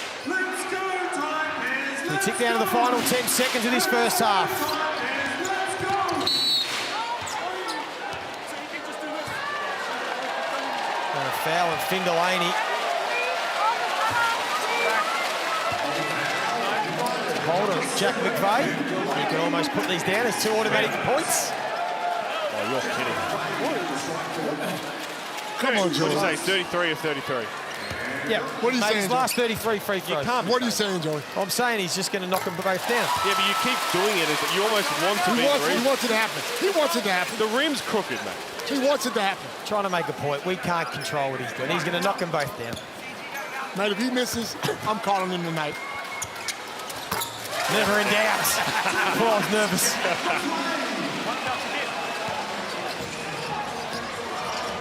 We tick down to the final 10 seconds of this first half. And a foul of Finn Delaney. Hold on, Jack McVeigh. You can almost put these down as 2 automatic points. Oh, you're kidding. Come on, Joey. What do you say, 33 or 33? Yeah, what are you saying, his last 33 free throws. What are you saying, Joey? I'm saying he's just going to knock them both down. Yeah, but you keep doing it. You almost want to beat the rim. He wants it to happen. He wants it to happen. The rim's crooked, mate. He wants it to happen. Trying to make a point. We can't control what he's doing. He's going to knock them both down. Mate, if he misses, I'm calling him tonight. Never in doubt. Oh, I was nervous.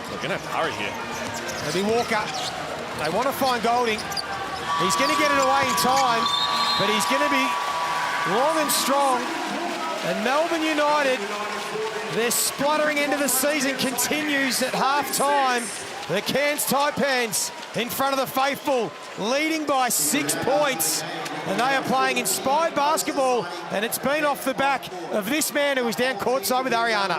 They're going to have to hurry here. Maybe Walker. They want to find Golding. He's going to get it away in time, but he's going to be long and strong. And Melbourne United, their spluttering end of the season continues at half-time. The Cairns Taipans in front of the faithful, leading by 6 points. And they are playing inspired basketball, and it's been off the back of this man who was down courtside with Ariana.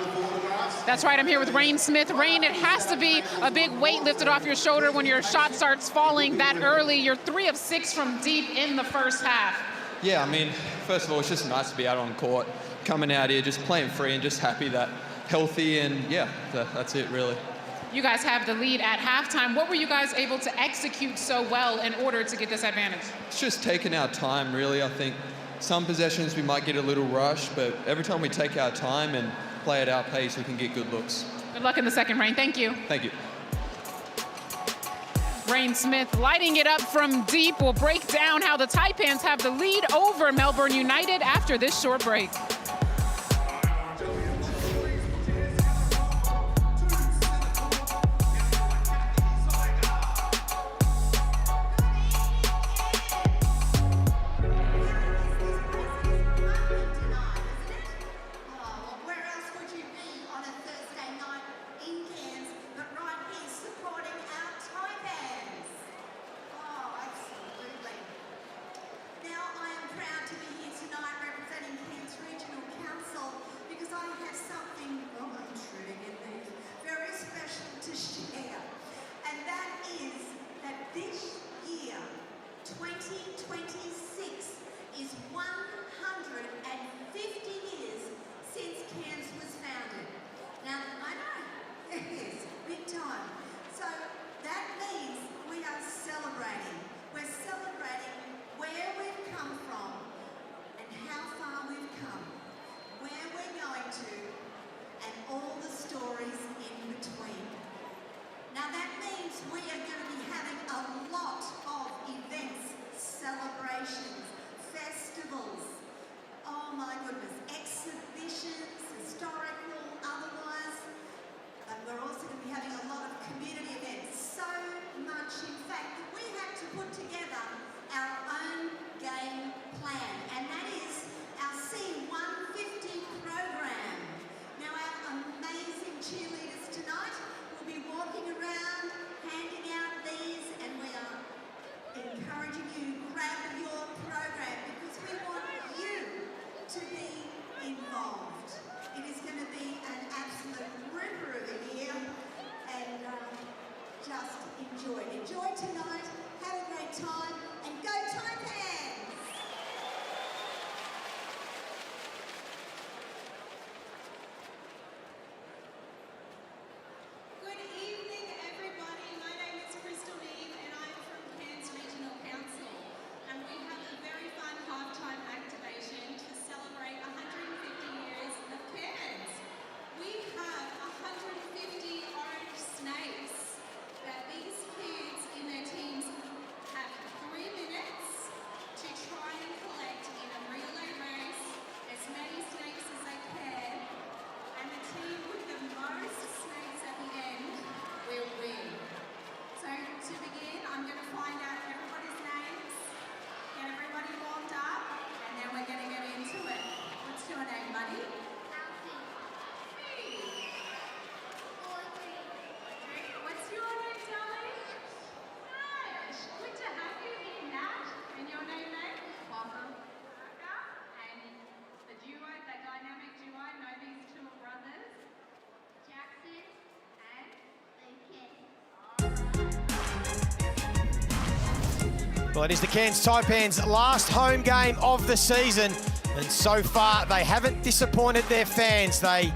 That's right, I'm here with Rain Smith. Rain, it has to be a big weight lifted off your shoulder when your shot starts falling that early. You're 3 of 6 from deep in the first half. Yeah, I mean, first of all, it's just nice to be out on court, coming out here, just playing free and just happy that healthy, and yeah, that's it really. You guys have the lead at halftime. What were you guys able to execute so well in order to get this advantage? It's just taking our time, really. I think some possessions we might get a little rush, but every time we take our time and play at our pace, we can get good looks. Good luck in the second, Rain. Thank you. Thank you. Rain Smith lighting it up from deep. Will break down how the Taipans have the lead over Melbourne United after this short break. Now I am proud to be here tonight representing Cairns Regional Well, it is the Cairns Taipans' last home game of the season, and so far they haven't disappointed their fans. They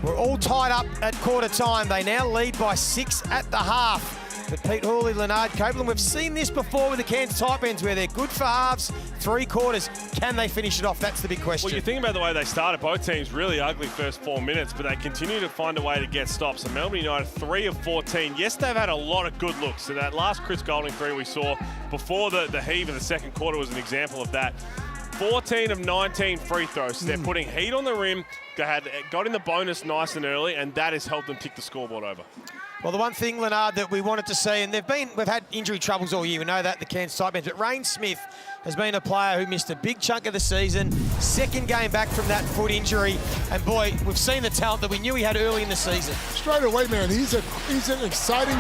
were all tied up at quarter time. They now lead by 6 at the half. But Pete Hawley, Leonard Copeland, we've seen this before with the Cairns Taipans where they're good for halves, 3 quarters. Can they finish it off? That's the big question. Well, you think about the way they started, both teams really ugly first 4 minutes, but they continue to find a way to get stops. So Melbourne United 3 of 14. Yes, they've had a lot of good looks. So that last Chris Golding 3 we saw before the heave of the second quarter was an example of that. 14 of 19 free throws. They're putting heat on the rim. They got in the bonus nice and early, and that has helped them tick the scoreboard over. Well, the one thing, Leonard, that we wanted to see, and we've had injury troubles all year. We know that, the Cairns Taipans, but Rayne Smith has been a player who missed a big chunk of the season. Second game back from that foot injury, and boy, we've seen the talent that we knew he had early in the season. Straight away, man, he's an exciting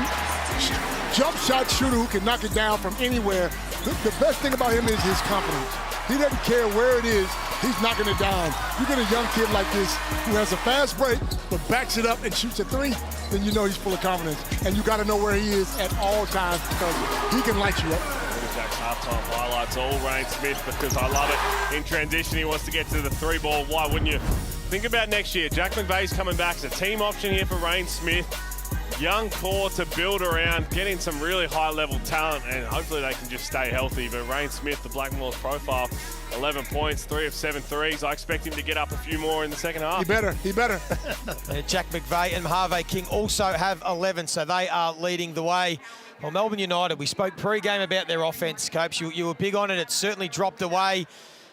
jump shot shooter who can knock it down from anywhere. The best thing about him is his confidence. He doesn't care where it is, he's knocking it down. You get a young kid like this who has a fast break, but backs it up and shoots a 3, then you know he's full of confidence. And you got to know where he is at all times because he can light you up. Jack's halftime highlights, all Rayne Smith, because I love it. In transition, he wants to get to the 3 ball. Why wouldn't you? Think about next year. Jack McVeigh's coming back as a team option here for Rayne Smith. Young core to build around, getting some really high-level talent, and hopefully they can just stay healthy. But Rayne Smith, the Blackmores profile, 11 points, 3 of 7 threes. I expect him to get up a few more in the second half. He better. Jack McVeigh and Harvey King also have 11, so they are leading the way. Well, Melbourne United, we spoke pre-game about their offense, Copes. You were big on it. It certainly dropped away.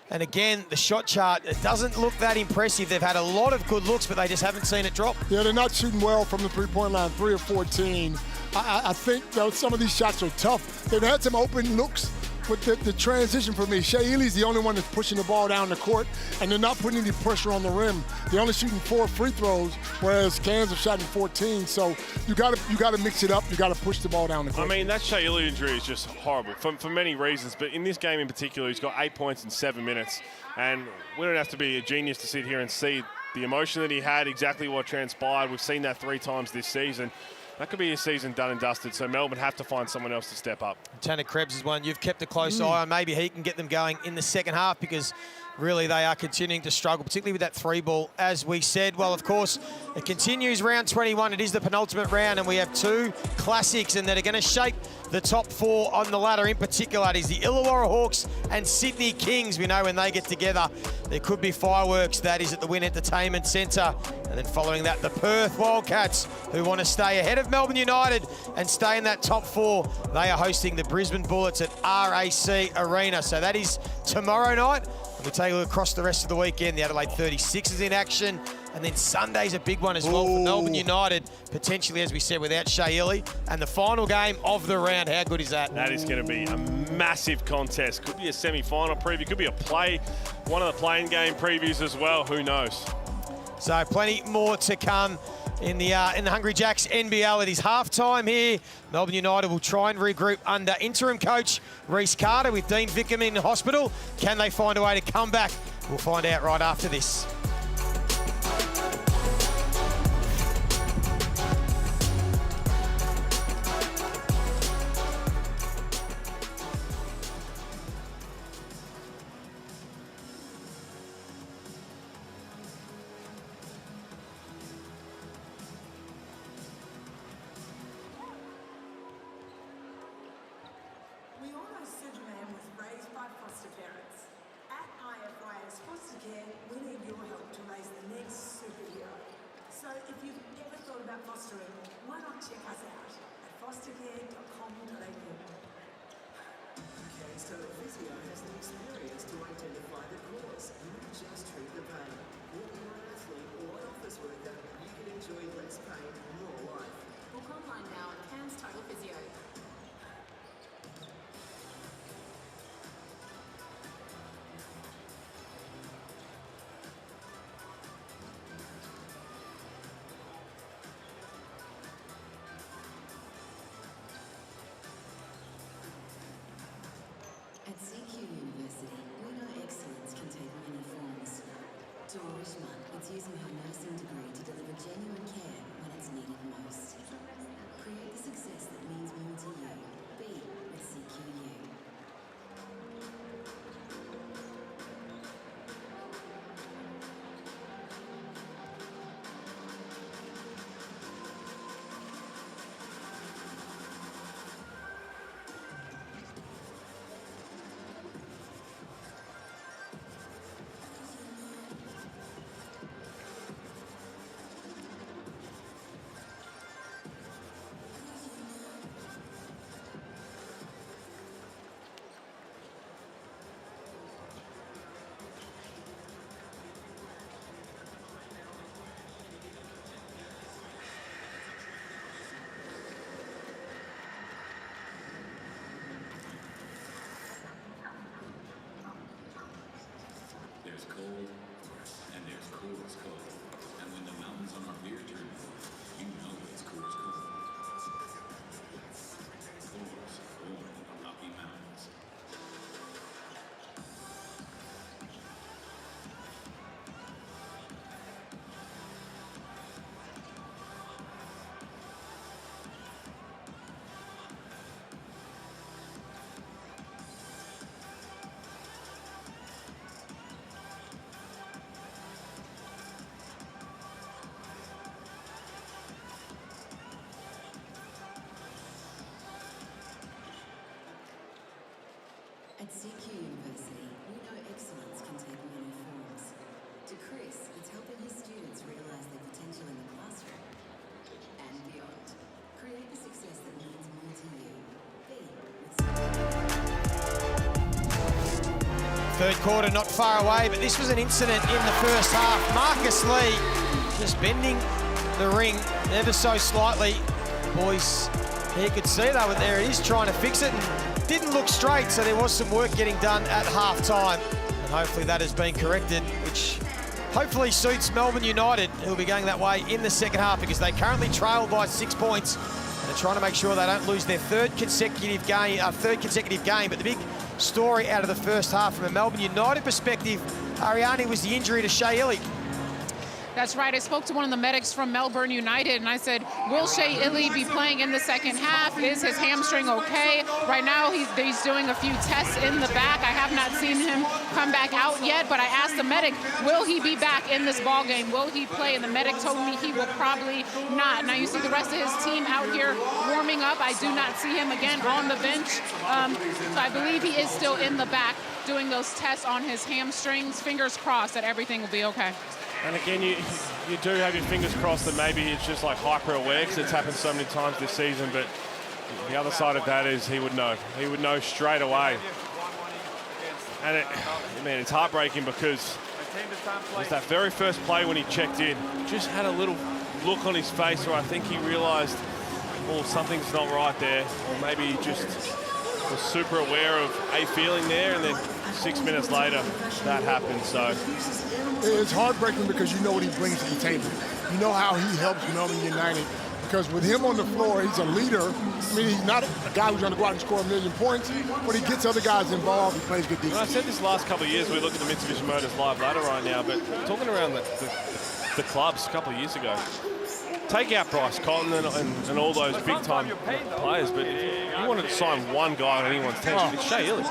And again, the shot chart, it doesn't look that impressive. They've had a lot of good looks, but they just haven't seen it drop. Yeah, they're not shooting well from the three-point line, 3 of 14. I think some of these shots are tough. They've had some open looks, but the transition for me, Shea Ely's the only one that's pushing the ball down the court, and they're not putting any pressure on the rim. They're only shooting 4 free throws, whereas Cairns have shot 14. So you got to mix it up. You got to push the ball down the court. I mean, that Shea Ely injury is just horrible for many reasons, but in this game in particular, he's got 8 points in 7 minutes, and we don't have to be a genius to sit here and see the emotion that he had, exactly what transpired. We've seen that 3 times this season. That could be a season done and dusted, so Melbourne have to find someone else to step up. Tanner Krebs is one you've kept a close eye on. Maybe he can get them going in the second half because really they are continuing to struggle, particularly with that 3 ball, as we said. Well, of course, it continues round 21. It is the penultimate round, and we have 2 classics and that are going to shape the top 4 on the ladder. In particular, it is the Illawarra Hawks and Sydney Kings. We know when they get together, there could be fireworks. That is at the Wynn Entertainment Centre. And then following that, the Perth Wildcats, who want to stay ahead of Melbourne United and stay in that top 4. They are hosting the Brisbane Bullets at RAC Arena. So that is tomorrow night. We take a look across the rest of the weekend. The Adelaide 36 is in action. And then Sunday's a big one as well for Melbourne United, potentially, as we said, without Shea Ely. And the final game of the round, how good is that? That is going to be a massive contest. Could be a semi-final preview, could be one of the playing game previews as well. Who knows? So plenty more to come in the Hungry Jacks NBL. It is halftime here. Melbourne United will try and regroup under interim coach Reece Carter with Dean Vickham in hospital. Can they find a way to come back? We'll find out right after this. We all know Superman was raised by foster parents. At IFIS Foster Care, we need your help to raise the next superhero. So if you've ever thought about fostering, why not check us out at fostercare.com.au. Cairns Total Physio has the experience to identify the cause, not just treat the pain. Whether you're an athlete or an office worker, you can enjoy less pain, more life. Book online now at Cairns Total Physio. At CQ University, we know excellence can take many forms. Dora Ishman is using her nursing degree to deliver genuine care when it's needed most. Create the success that means more to you. Be at CQU. There's cold, and there's cool as cold. And when the mountains on our rear turn cold, you know it's cool as cold. Coors, born in the Rocky Mountains. At CQ University, we know excellence can take many forms. To Chris, it's helping his students realize their potential in the classroom and beyond. Create the success that means more to you. Third quarter not far away, but this was an incident in the first half. Marcus Lee just bending the ring ever so slightly. Boys, you could see that, but there it is, trying to fix it. And didn't look straight, so there was some work getting done at half-time. And hopefully that has been corrected, which hopefully suits Melbourne United, who'll be going that way in the second half because they currently trail by 6 points. And they're trying to make sure they don't lose their third consecutive game. But the big story out of the first half from a Melbourne United perspective, Ariane, was the injury to Shea Illy. That's right. I spoke to one of the medics from Melbourne United, and I said, will Shea Illy be playing in the second half? Is his hamstring okay? Right now, he's doing a few tests in the back. I have not seen him come back out yet, but I asked the medic, will he be back in this ball game? Will he play? And the medic told me he will probably not. Now, you see the rest of his team out here warming up. I do not see him again on the bench. So I believe he is still in the back doing those tests on his hamstrings. Fingers crossed that everything will be okay. And again, you do have your fingers crossed that maybe it's just like hyper-aware because it's happened so many times this season, but the other side of that is he would know. He would know straight away. And it's heartbreaking because it was that very first play when he checked in, just had a little look on his face where I think he realised, oh, something's not right there, or maybe he just was super aware of a feeling there, and then 6 minutes later, that happened. So it's heartbreaking because you know what he brings to the table. You know how he helps Melbourne United. Because with him on the floor, he's a leader. I mean, he's not a guy who's going to go out and score 1,000,000 points, but he gets other guys involved. He plays good defense. And I've said this last couple of years. We look at the Mitsubishi Motors live ladder right now, but talking around the clubs a couple of years ago, take out Bryce Cotton and all those big-time players, but if you wanted to sign one guy on anyone's team, it's Shea Illy.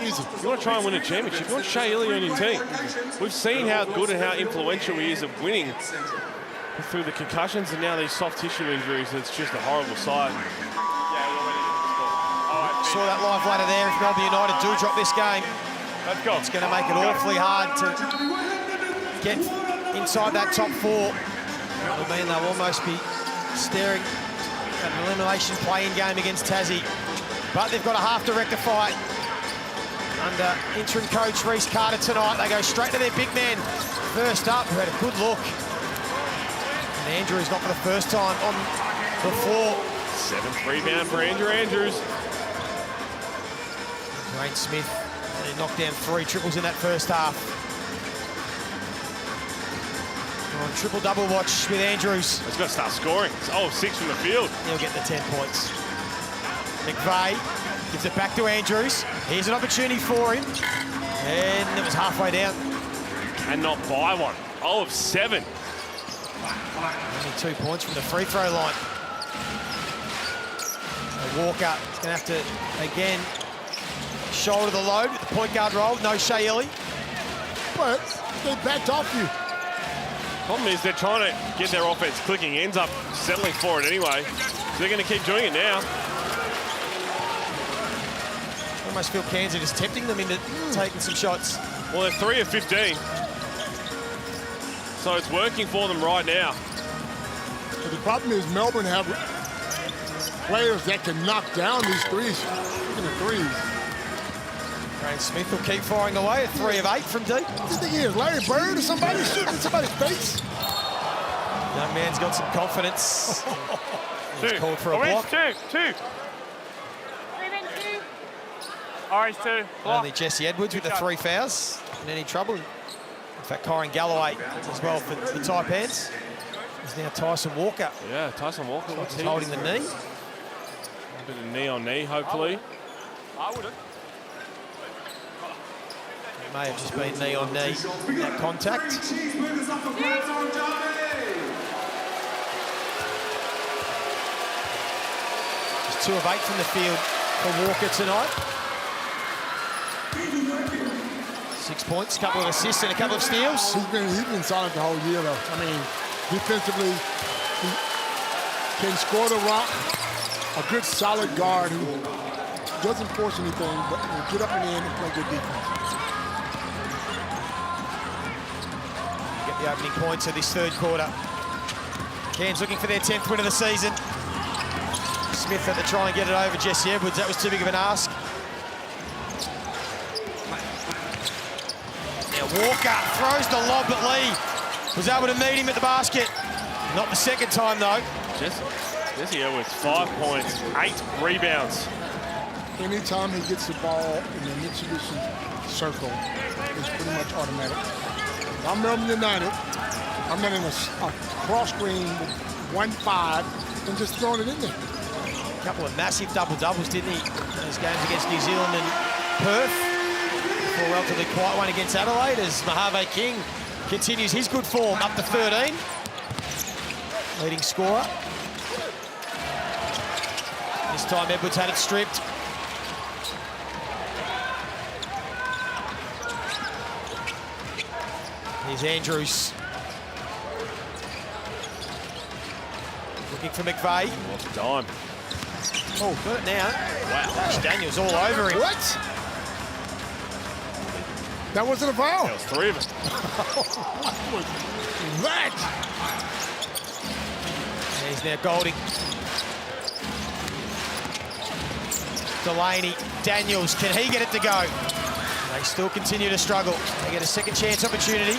You want to try and win a championship, you want Shea Illy on your team. We've seen how good and how influential he is of winning through the concussions and now these soft tissue injuries. It's just a horrible sight. Saw that live ladder there. If Melbourne United do drop this game, it's going to make it awfully hard to get inside that top four. It'll mean they'll almost be staring at an elimination play-in game against Tassie. But they've got to have to rectify it under interim coach Reece Carter tonight. They go straight to their big man first up, who had a good look. And Andrews not for the first time on the floor. 7th rebound for Andrew Andrews. Wayne Smith knocked down 3 triples in that first half. On triple-double watch with Andrews. He's got to start scoring. Oh, 6 from the field. He'll get the 10 points. McVeigh gives it back to Andrews. Here's an opportunity for him. And it was halfway down. And not by one. 0 of 7. Only 2 points from the free throw line. So Walker is going to have to, again, shoulder the load with the point guard role. No Shea Illy. But they backed off you. Problem is they're trying to get their offense clicking, ends up settling for it anyway. So they're going to keep doing it now. I almost feel Cairns are just tempting them into taking some shots. Well, they're 3 of 15. So it's working for them right now. But the problem is Melbourne have players that can knock down these threes. Look at the threes. Grant Smith will keep firing away at 3 of 8 from deep. What do you think he is, Larry Bird or somebody shooting in somebody's face? Young man's got some confidence. He's called for a block. Two. Orange 2. Block. Only Jesse Edwards with the 3 fouls. In any trouble. In fact, Kyron Galloway as well for the Taipans. There's now Tyson Walker. Yeah, Tyson Walker. He's holding the knee. A bit of knee on knee, hopefully. I wouldn't. It may have just been knee on knee, that contact. Just 2 of 8 from the field for Walker tonight. 6 points, a couple of assists and a couple of steals. He's been solid the whole year, though. I mean, defensively, he can score the rock. A good solid guard who doesn't force anything, but will get up and in and play good defense. Get the opening points of this third quarter. Cairns looking for their 10th win of the season. Smith had to try and get it over Jesse Edwards. That was too big of an ask. Now Walker throws the lob, but Lee was able to meet him at the basket. Not the second time, though. Jesse Edwards, 5 points, 8 rebounds. Anytime he gets the ball in the intermission circle, it's pretty much automatic. If I'm Melbourne United, I'm running a cross screen with 1-5 and just throwing it in there. A couple of massive double-doubles, didn't he? Those games against New Zealand and Perth. For a relatively quiet one against Adelaide as Mojave King continues his good form up to 13. Leading scorer. This time Edwards had it stripped. Here's Andrews. Looking for McVeigh. What's the time? Oh, got it now. Wow. Ash Daniels all over him. What? That wasn't a foul. That was 3 of them. What was that? He's now Golding. Delaney, Daniels, can he get it to go? They still continue to struggle. They get a second chance opportunity.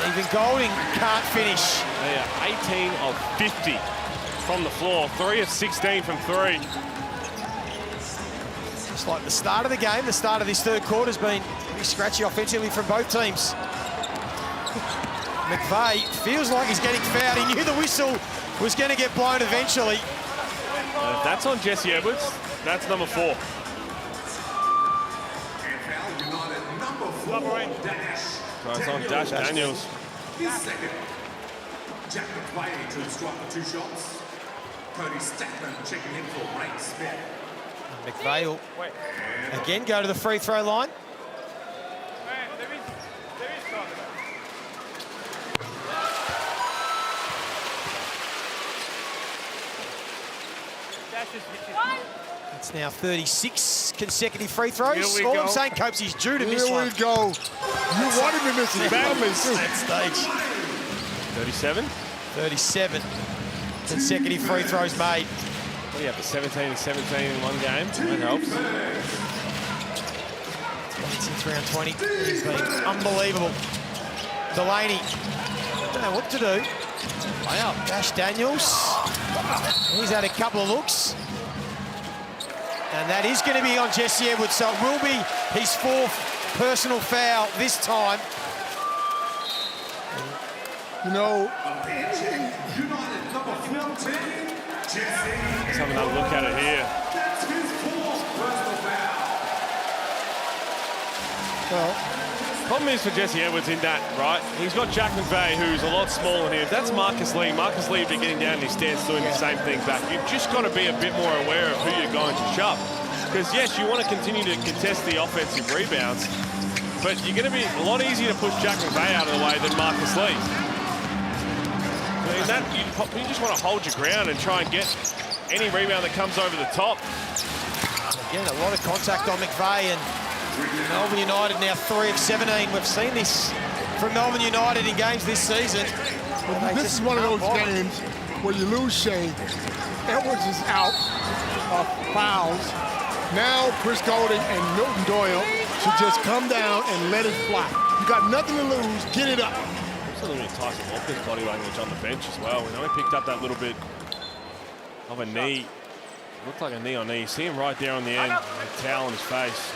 Even Golding can't finish. They are 18 of 50 from the floor, 3 of 16 from 3. Just like the start of the game, the start of this third quarter has been pretty scratchy offensively from both teams. McVeigh feels like he's getting fouled. He knew the whistle was going to get blown eventually. If that's on Jesse Edwards, that's number 4. So it's on Dash Daniels. His second. Jack McVeigh to instruct the 2 shots. Cody Stackman checking in for Ray Smith. McVeigh will again go to the free throw line. It's now 36 consecutive free throws. All I'm saying, Copes, he's due to miss one. Here we go. You wanted to miss it. That stage. 37? 37 consecutive free throws made. What do you have, 17 and 17 in one game? That helps. Since round 20, he's been unbelievable. Delaney, don't know what to do. Wow, Dash Daniels. He's had a couple of looks. And that is going to be on Jesse Edwards, so it will be his 4th personal foul this time. You know, Let's have another look at it here. well, Problem is for Jesse Edwards in that, right? He's got Jack McVeigh, who's a lot smaller than him. That's Marcus Lee. Marcus Lee would be getting down in his stance doing the same thing back. You've just got to be a bit more aware of who you're going to shove. Because, yes, you want to continue to contest the offensive rebounds, but you're going to be a lot easier to push Jack McVeigh out of the way than Marcus Lee. In that, you just want to hold your ground and try and get any rebound that comes over the top. Again, a lot of contact on McVeigh, and Melbourne United now 3 of 17. We've seen this from Melbourne United in games this season. this is one of those games where you lose Shea. Edwards is out of fouls. Now Chris Golding and Milton Doyle should just come down and let it fly. You got nothing to lose. Get it up. Also looking at Tyson Walker's body language on the bench as well. We know he picked up that little bit of a knee. Looked like a knee on knee. You see him right there on the end, with a towel on his face.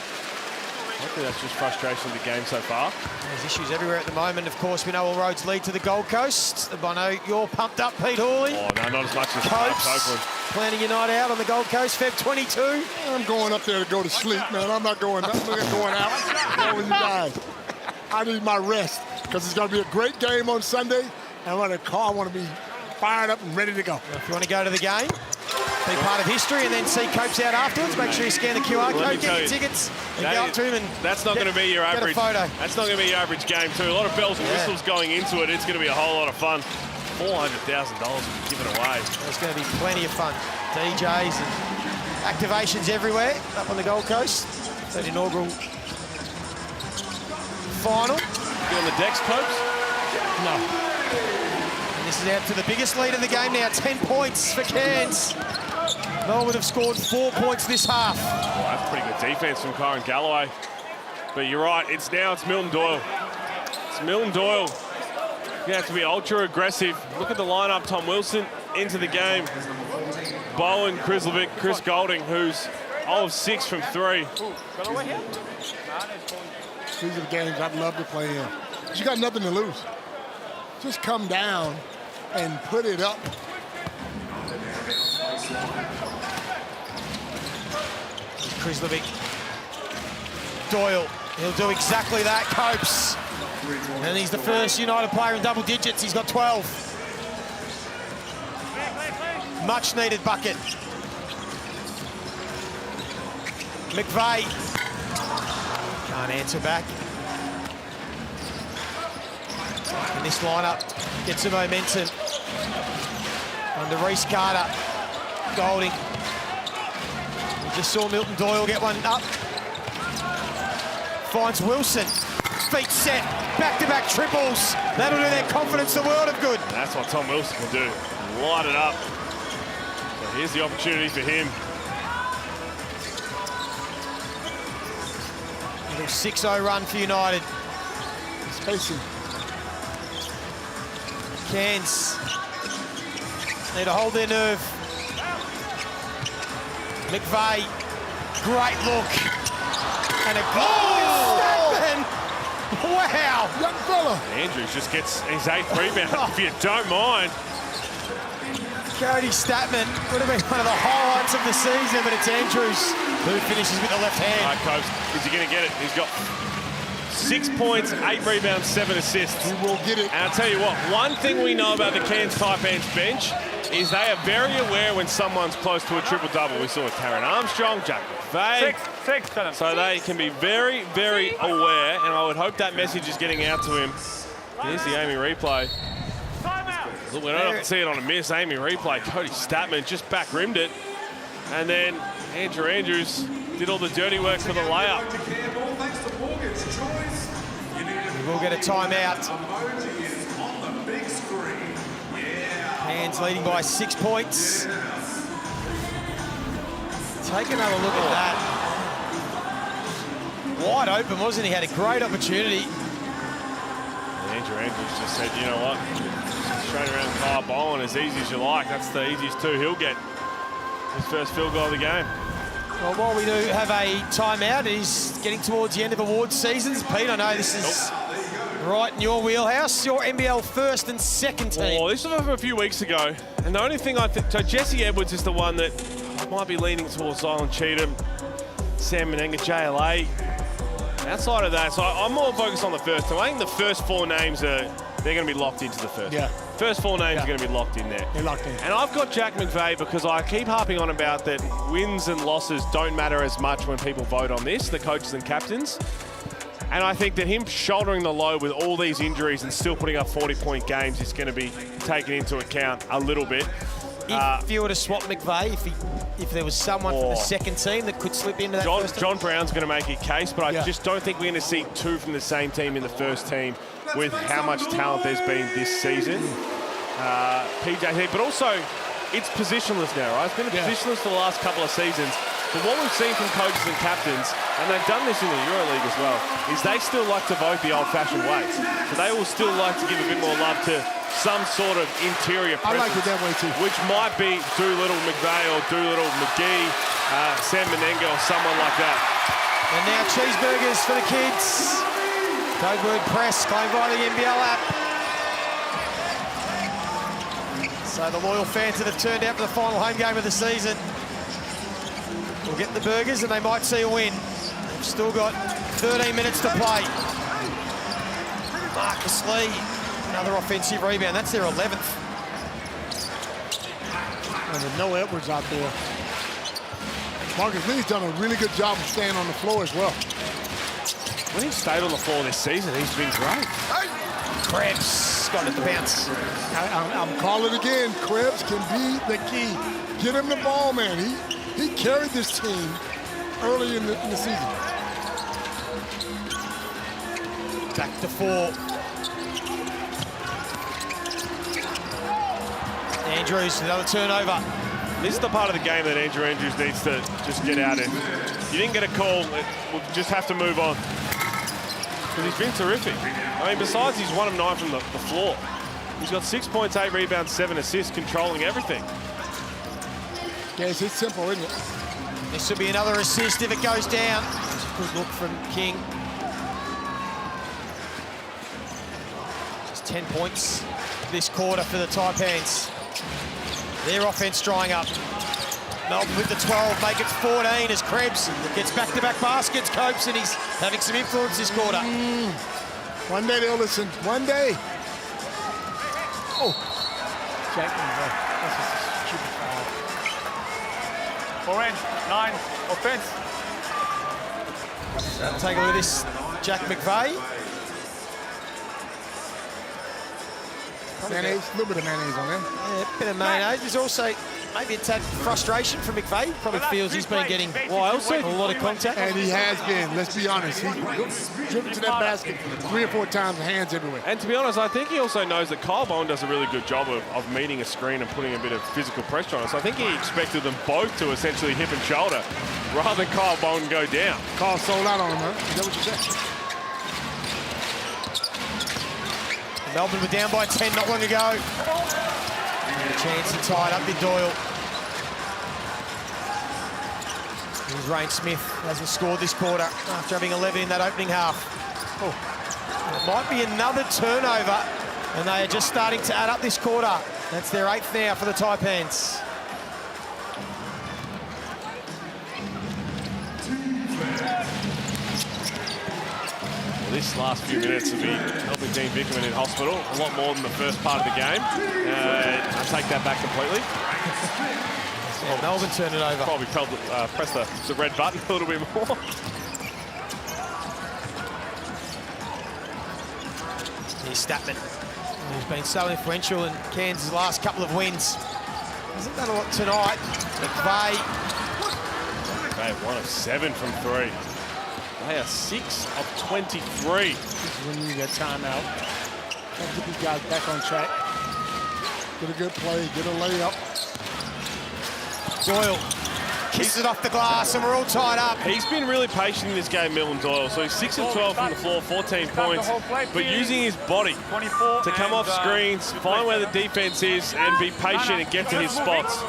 Hopefully that's just frustration of the game so far. There's issues everywhere at the moment. Of course, we know all roads lead to the Gold Coast. I know you're pumped up, Pete Hawley. Oh, no, not as much as Oakland. Planning your night out on the Gold Coast, Feb 22. I'm going up there to go to sleep, man. I'm not going out. I'm with you guys. I need my rest because it's going to be a great game on Sunday. And when I call, I want to be fired up and ready to go. If you want to go to the game, be part of history, and then see Copes out afterwards, make sure you scan the QR code, get your tickets, and go up to him and that's not going to be your average. That's not going to be your average game too. A lot of bells and whistles going into it. It's going to be a whole lot of fun. $400,000 given away. There's going to be plenty of fun. DJs and activations everywhere up on the Gold Coast. That inaugural final. You on the decks, Copes? No. And this is out to the biggest lead of the game now, 10 points for Cairns. Melbourne have scored 4 points this half. Well, that's pretty good defense from Kyron Galloway. But you're right, it's Milton Doyle. It's Milton Doyle. You have to be ultra aggressive. Look at the lineup. Tom Wilson into the game. Bowen, Krislovic, Chris Golding, who's 0 of 6 from 3. These are the games I'd love to play in. But you got nothing to lose. Just come down and put it up. Krislovic. Doyle. He'll do exactly that, Copes. And he's the first United player in double digits. He's got 12. Much needed bucket. McVeigh. Can't answer back. And this lineup gets some momentum. Under Reece Carter. Golding. We just saw Milton Doyle get one up. Finds Wilson. Feet set. Back-to-back triples. That'll do their confidence the world of good. And that's what Tom Wilson can do. Light it up. So here's the opportunity for him. Little 6-0 run for United. Spacing. Cairns need to hold their nerve. McVeigh, great look. And a goal. Statman. Wow. Young fella. Andrews just gets his 8th rebound, if you don't mind. Cody Statman would have been one of the highlights of the season, but it's Andrews who finishes with the left hand. All right, Copes, is he going to get it? He's got 6 points, 8 rebounds, 7 assists. He will get it. And I'll tell you what, one thing we know about the Cairns Taipans bench is they are very aware when someone's close to a triple-double. We saw Taron Armstrong, Jack McVeigh. Six. So they can be very, very aware, and I would hope that message is getting out to him. Here's the Amy replay. Look, we don't have to see it on a miss. Amy replay. Cody Statman just back rimmed it. And then Andrew Andrews did all the dirty work for the layup. We'll get a timeout. Cairns leading by 6 points. Take another look at that. Wide open, wasn't he? Had a great opportunity. And Andrew Andrews just said, you know what? Straight around Kyle Bowen as easy as you like. That's the easiest 2 he'll get. His first field goal of the game. Well, while we do have a timeout, he's getting towards the end of awards seasons. Pete, I know this is right in your wheelhouse. Your NBL first and second team. Oh, this was from a few weeks ago. And the only thing I think, so Jesse Edwards is the one that might be leaning towards Zylan Cheatham, Sam Menenga, JLA. Outside of that, so I'm more focused on the first team. I think the first 4 names they're going to be locked into the first. Yeah. First 4 names are going to be locked in there. They're locked in. And I've got Jack McVeigh because I keep harping on about that wins and losses don't matter as much when people vote on this, the coaches and captains. And I think that him shouldering the load with all these injuries and still putting up 40-point games is going to be taken into account a little bit. If you were to swap McVeigh, if there was someone from the second team that could slip into that first team? John Brown's going to make a case, but I just don't think we're going to see 2 from the same team in the first team with how much talent there's been this season. PJ, but also it's positionless now, right? It's been positionless for the last couple of seasons. But what we've seen from coaches and captains, and they've done this in the EuroLeague as well, is they still like to vote the old-fashioned way. So they will still like to give a bit more love to some sort of interior presence. I like it that way too. Which might be Doolittle McVeigh or Doolittle McGee, Sam Menenga or someone like that. And now cheeseburgers for the kids. Code word press, claimed by the NBL app. So the loyal fans that have turned out for the final home game of the season will get the burgers and they might see a win. They've still got 13 minutes to play. Marcus Lee, another offensive rebound. That's their 11th. And with no Edwards out there, Marcus Lee's done a really good job of staying on the floor as well. When he's stayed on the floor this season, he's been great. Krebs got it to bounce. I'm calling again. Krebs can be the key. Get him the ball, man. He carried this team early in the season. Back to 4. Andrews, another turnover. This is the part of the game that Andrew Andrews needs to just get out in. You didn't get a call, we'll just have to move on. Because he's been terrific. I mean, besides he's 1 of 9 from the floor. He's got 6 points, 8 rebounds, 7 assists, controlling everything. Yes, it's simple, isn't it? This will be another assist if it goes down. Good look from King. Just 10 points this quarter for the Taipans. Their offense drying up. Melbourne with the 12, make it 14 as Krebs gets back-to-back baskets, copes, and he's having some influence this quarter. One day they'll listen. One day. Oh. Jack, that's a stupid foul. Orange, 9, offense. Take a look at this, Jack McVeigh. Mayonnaise, a little bit of mayonnaise on them. Yeah, a bit of mayonnaise. There's also maybe a tad frustration from McVeigh. Probably feels he's been getting a lot of contact. And he has been, let's be honest. He's driven to that basket 3 or 4 times, hands everywhere. And to be honest, I think he also knows that Kyle Bowen does a really good job of meeting a screen and putting a bit of physical pressure on us. I think he expected them both to essentially hip and shoulder rather than Kyle Bowen go down. Kyle sold out on him, huh? Is that what you said? Melbourne were down by 10 not long ago. And a chance to tie it up with Doyle. Here's Rain Smith, hasn't scored this quarter after having 11 in that opening half. Oh. It might be another turnover, and they are just starting to add up this quarter. That's their 8th now for the Taipans. This last few minutes will be helping Dean Vickerman in hospital a lot more than the first part of the game. I take that back completely. Yeah, Melbourne turned it over. Probably press the red button a little bit more. Here's Statman, who's been so influential in Cairns' last couple of wins. Hasn't done a lot tonight. McVeigh. Okay, 1 of 7 from 3. They are 6 of 23. This is when you get timeout. Try to get these guys back on track. Get a good play, get a layup. Doyle kisses it off the glass and we're all tied up. He's been really patient in this game, Milton Doyle. So he's 6 of 12 from the floor, 14 points, but using his body to come off screens, find where the defense is, and be patient and get to his spots.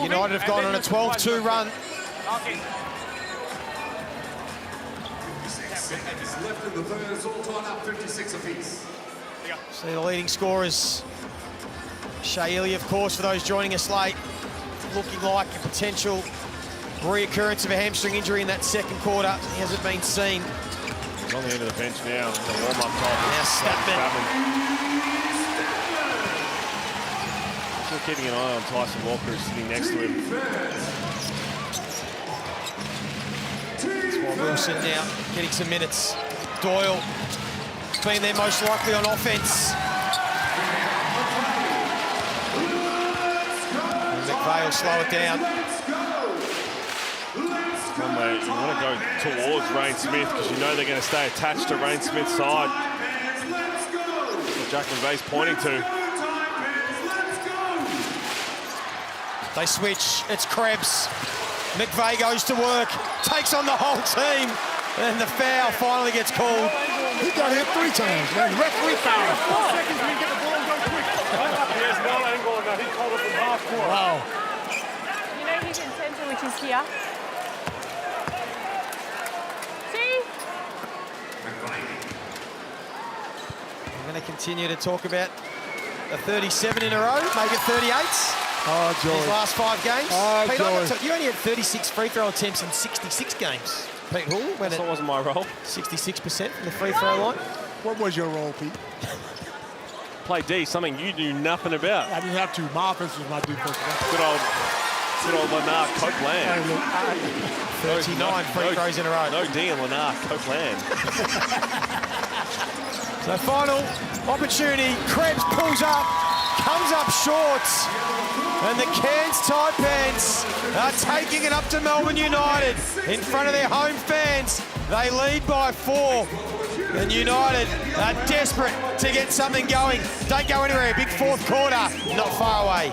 United have gone on a 12-2 run. Seconds left in the third, it's all tied up 56 apiece. See the leading scorers. Shea Ili, of course, for those joining us late, looking like a potential reoccurrence of a hamstring injury in that second quarter. He hasn't been seen. He's on the end of the bench now, the warm-up time. Now Statman. Still keeping an eye on Tyson Walker, who's sitting next to him. Wilson now getting some minutes. Doyle being there most likely on offense. And McVeigh will slow it down. One way, you want to go towards Rain Smith because you know they're going to stay attached to Rain Smith's side. That's what Jack McVeigh's pointing to. They switch, it's Krebs. McVeigh goes to work, takes on the whole team, and the foul finally gets called. He got hit 3 times, man. Referee foul. 4 seconds when you get the ball and go quick. He has no angle on that. He called it from half court. Wow. You know he's in center, which is here. They continue to talk about a 37 in a row, make it 38s. Oh, joy. These last 5 games. Oh, Pete, joy. you only had 36 free throw attempts in 66 games. Pete Hall, when That wasn't my role. 66% from the free throw line. What was your role, Pete? Play D, something you knew nothing about. I didn't have to. My offense was my defense. Good old Lenard, Copeland. 39 free throws in a row. No D in Lenard, Copeland. So final opportunity. Krebs pulls up, comes up short. And the Cairns Taipans are taking it up to Melbourne United in front of their home fans. They lead by 4. And United are desperate to get something going. Don't go anywhere. Big fourth quarter, not far away.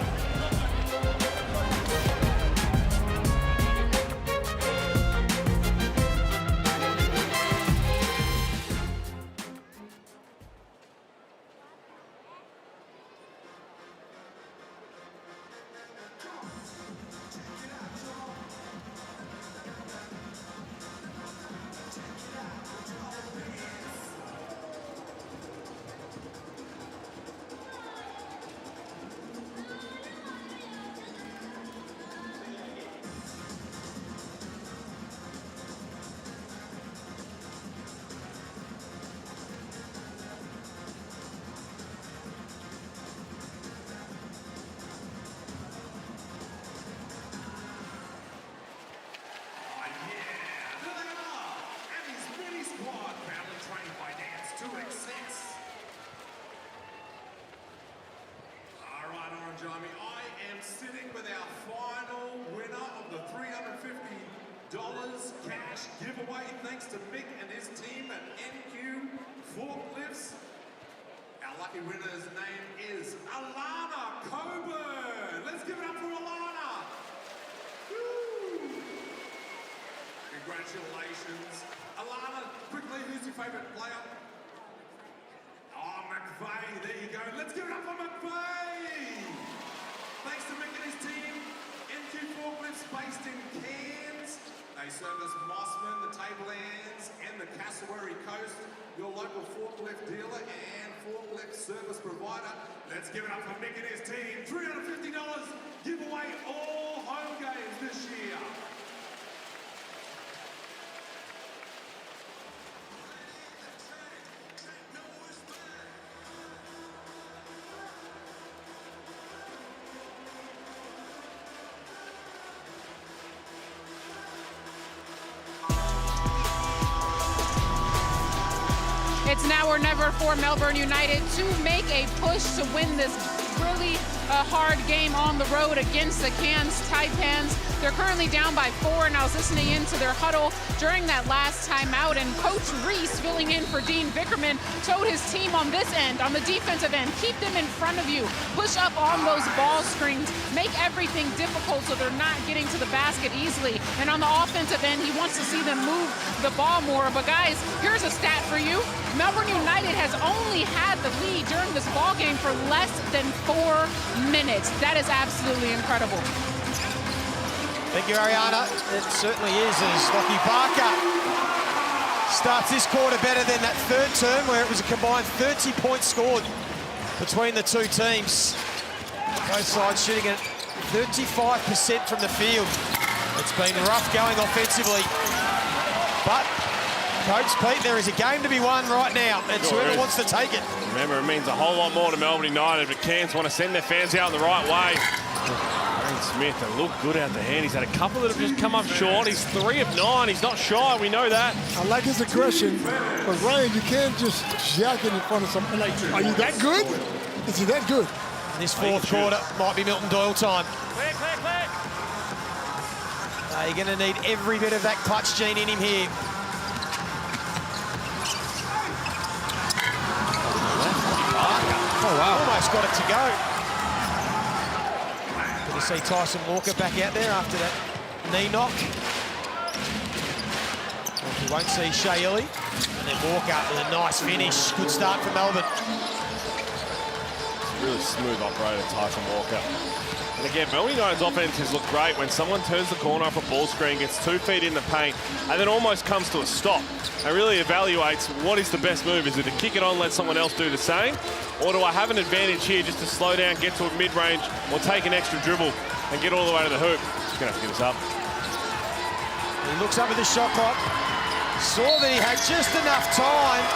Jamie, I am sitting with our final winner of the $350 cash giveaway thanks to Mick and his team at NQ Forklifts. Our lucky winner's name is Alana Coburn. Let's give it up for Alana. Woo. Congratulations. Alana, quickly, who's your favourite player? Oh, McVeigh, there you go. Let's give it up for McVeigh. Thanks to Mick and his team, NQ Forklifts based in Cairns. They service Mossman, the Taipans, and the Cassowary Coast. Your local forklift dealer and forklift service provider. Let's give it up for Mick and his team. $350 giveaway all home games this year. It's now or never for Melbourne United to make a push to win this really hard game on the road against the Cairns Taipans. They're currently down by 4, and I was listening into their huddle during that last timeout, and Coach Reese, filling in for Dean Vickerman, told his team on this end, on the defensive end, keep them in front of you, push up on those ball screens, make everything difficult so they're not getting to the basket easily. And on the offensive end, he wants to see them move the ball more. But guys, here's a stat for you. Melbourne United has only had the lead during this ball game for less than 4 minutes. That is absolutely incredible. Thank you, Ariana. It certainly is, as Lockie Barker starts this quarter better than that third term, where it was a combined 30 points scored between the two teams. Both sides shooting at 35% from the field. It's been rough going offensively. But, Coach Pete, there is a game to be won right now. It's whoever wants to take it. Remember, it means a whole lot more to Melbourne United, but Cairns want to send their fans out in the right way. Smith, they look good out the hand. He's had a couple that have just come up short. He's 3 of 9. He's not shy. We know that. I like his aggression, but Ryan, you can't just jack it in front of something. Like, are you that good? Is he that good? This fourth quarter might be Milton Doyle time. Clear, clear, clear. You're going to need every bit of that clutch gene in him here. Oh, wow. Almost got it to go. Good to see Tyson Walker back out there after that knee knock. We won't see Shea Illy. And then Walker with a nice finish. Good start for Melbourne. Really smooth operator, Tyson Walker. And again, Melbourne United's offense has looked great when someone turns the corner off a ball screen, gets 2 feet in the paint, and then almost comes to a stop and really evaluates what is the best move. Is it to kick it on, let someone else do the same? Or do I have an advantage here just to slow down, get to a mid-range, or take an extra dribble and get all the way to the hoop? He's going to have to get this up. He looks up at the shot clock, saw that he had just enough time,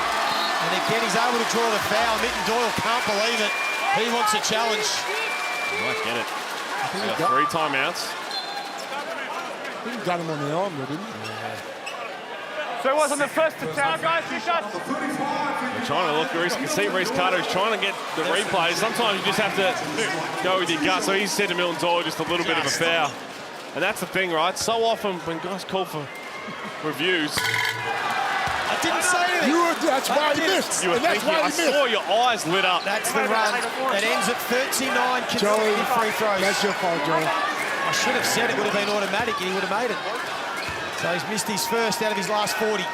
and again he's able to draw the foul. Milton Doyle can't believe it. He wants a challenge. He might get it. He's got 3 timeouts. I think he got him on the arm, though, didn't he? So it was on the first attack, guys. Two shots. We're trying to look. You can see Reece Carter is trying to get the replay. Sometimes you just have to go with your gut. So he said to Milton Doyle just a little bit of a foul. And that's the thing, right? So often when guys call for reviews, I didn't say anything. That's why he missed. You were thinking, I saw your eyes lit up. That's the run. That ends at 39 consecutive free throws. That's your fault, Joey. I should have said it would have been automatic and he would have made it. So he's missed his first out of his last 40.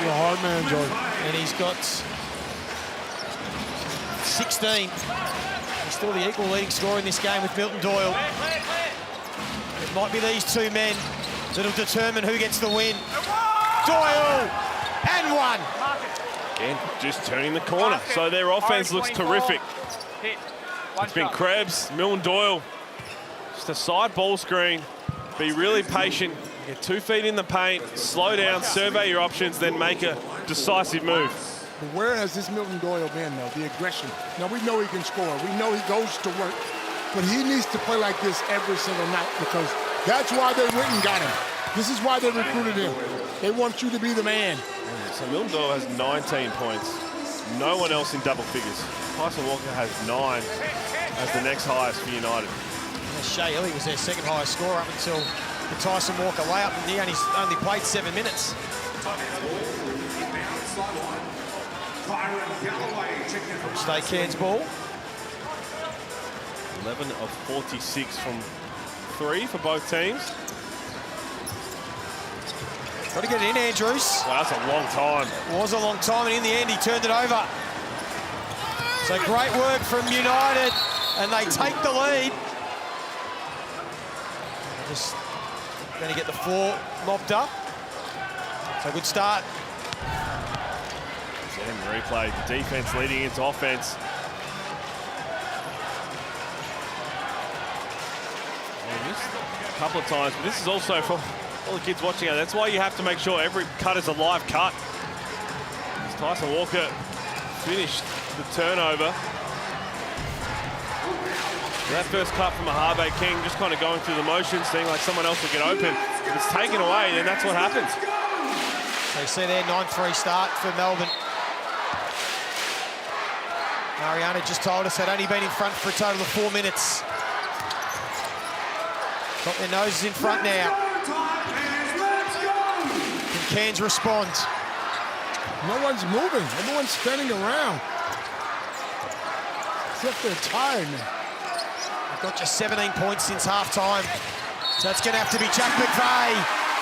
You're a hard man, Joey. And he's got 16. He's still the equal leading scorer in this game with Milton Doyle. It might be these two men that'll determine who gets the win. Doyle, and one. Again, just turning the corner. So their offense looks terrific. It's been Krebs, Milton Doyle. Just a side ball screen. Be really patient. Get 2 feet in the paint. Slow down, survey your options, then make a decisive move. But where has this Milton Doyle been, though? The aggression. Now, we know he can score. We know he goes to work. But he needs to play like this every single night because that's why they went and got him. This is why they recruited him. They want you to be the man. So Milton Doyle has 19 points. No one else in double figures. Tyson Walker has 9 as the next highest for United. Shea Ellie was their second highest scorer up until the Tyson Walker layup, and he only played 7 minutes. State Cairns ball. 11 of 46 from 3 for both teams. Got to get it in, Andrews. Wow, that's a long time. It was a long time, and in the end, he turned it over. So great work from United, and they take the lead. Just going to get the floor mopped up. So good start. And replay, the defense leading into offense. And just a couple of times, but this is also for all the kids watching out. That's why you have to make sure every cut is a live cut. As Tyson Walker finished the turnover. That first cut from Mojave King, just kind of going through the motions, seeing like someone else will get open. If it's taken away, then that's what happens. So you see there, 9-3 start for Melbourne. Mariana just told us they'd only been in front for a total of 4 minutes. Got their noses in front now. Can Cairns respond? No one's moving. Everyone's standing around. Except they're tired now. Got just 17 points since half-time. So it's going to have to be Jack McVeigh.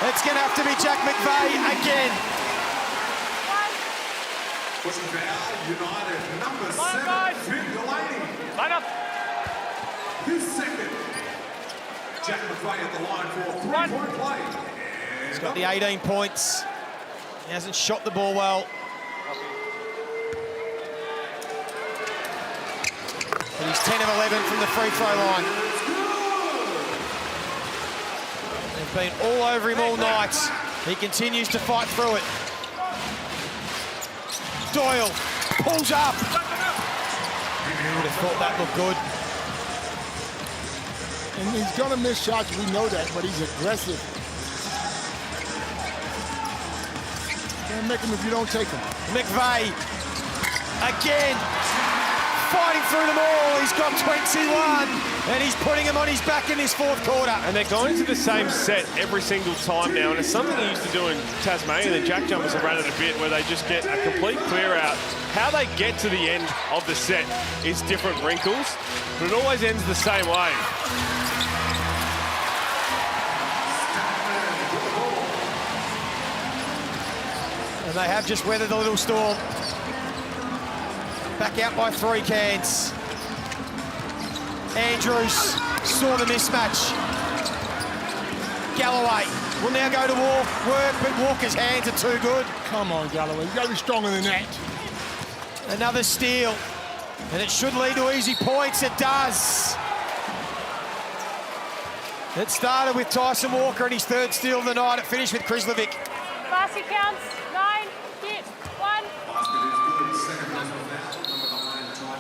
It's going to have to be Jack McVeigh again. United, number 7, Finn Delaney. Line up. His second. Jack McVeigh at the line for a 3-point play. He's got the 18 points. He hasn't shot the ball well. But he's 10 of 11 from the free throw line. They've been all over him all night. He continues to fight through it. Doyle pulls up. Who would have thought that looked good? And he's going to miss shots, we know that, but he's aggressive. Can't make them if you don't take them. McVeigh, again, fighting through them all. He's got 21, and he's putting him on his back in this fourth quarter. And they're going to the same set every single time now, and it's something they used to do in Tasmania. The jack jumpers have run it a bit, where they just get a complete clear out. How they get to the end of the set is different wrinkles, but it always ends the same way. And they have just weathered the little storm. Back out by 3, Cairns. Andrews saw the mismatch. Galloway will now go to work, but Walker's hands are too good. Come on, Galloway. You got to be stronger than that. Another steal. And it should lead to easy points. It does. It started with Tyson Walker and his third steal of the night. It finished with Krislovic. Basket counts. 9, hit, 1.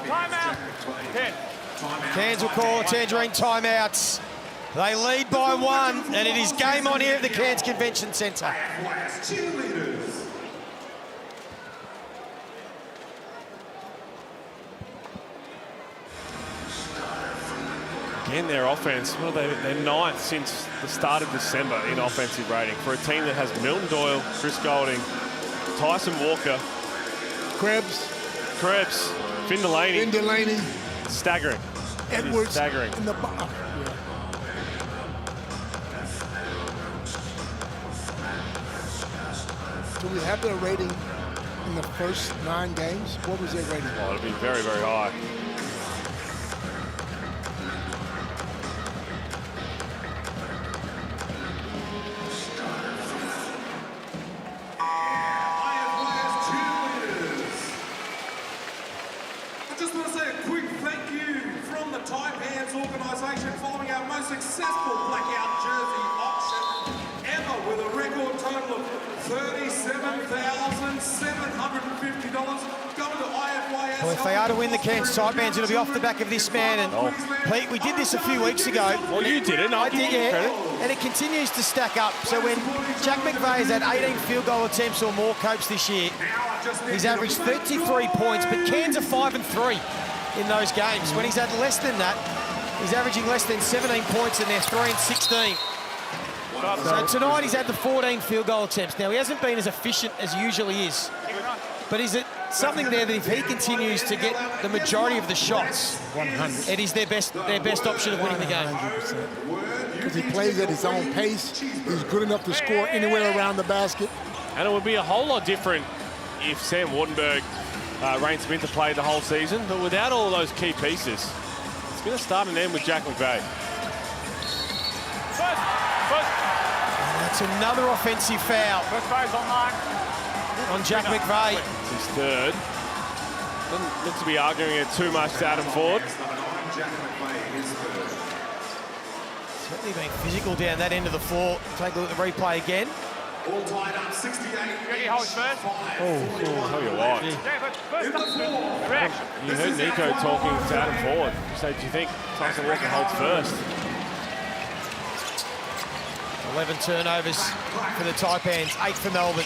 Timeout. 10. Cairns will call a Tangerine timeouts. They lead by 1, and it is game on here at the Cairns Convention Centre. Again, their offense, well, they're 9th since the start of December in offensive rating. For a team that has Milton Doyle, Chris Golding, Tyson Walker, Krebs, Finn Delaney. Staggering. Edwards staggering. In the bottom. Do we have their rating in the first 9 games? What was their rating? Oh, it'll be very, very high. I just want to say a quick thank you from the Taipans organisation following our most successful blackout jersey auction ever with a record total of $37,750 going to IFYS. Well, if they are to win the Cairns Taipans, it'll be off the back of this man. And Pete, we did this a few weeks ago. Well, you did it. I did, yeah. And it continues to stack up. So when Jack McVeigh has had 18 field goal attempts or more, Copes, this year, he's averaged 33 points, but Cairns are 5-3 in those games. When he's had less than that, he's averaging less than 17 points, and they're 3-16. So tonight he's had the 14 field goal attempts. Now, he hasn't been as efficient as he usually is, but is it something there that if he continues to get the majority of the shots, 100. it is their best option of winning the game? 100%. Because he plays at his own pace. He's good enough to score anywhere around the basket. And it would be a whole lot different if Sam Wardenberg, Rain Smith have played the whole season, but without all of those key pieces, it's going to start and end with Jack McVeigh. That's another offensive foul. First phase online. On Jack McVeigh. It's his third. Doesn't look to be arguing it too much to Adam Ford. Certainly been physical down that end of the floor. Take a look at the replay again. All tied up 68. Ready, hold first. Tell you what. You heard Nico talking to Adam Ford. He said, do you think Tyson Walker holds first? 11 turnovers for the Taipans, 8 for Melbourne.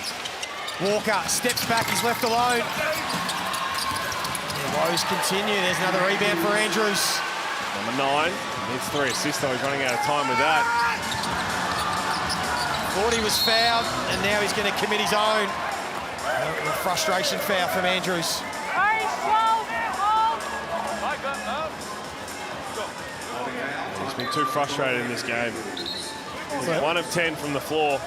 Walker steps back, he's left alone. The woes continue, there's another rebound for Andrews. Number 9, needs 3 assists though, he's running out of time with that. Thought he was fouled, and now he's going to commit his own. A frustration foul from Andrews. He's been too frustrated in this game. 1 of 10 from the floor.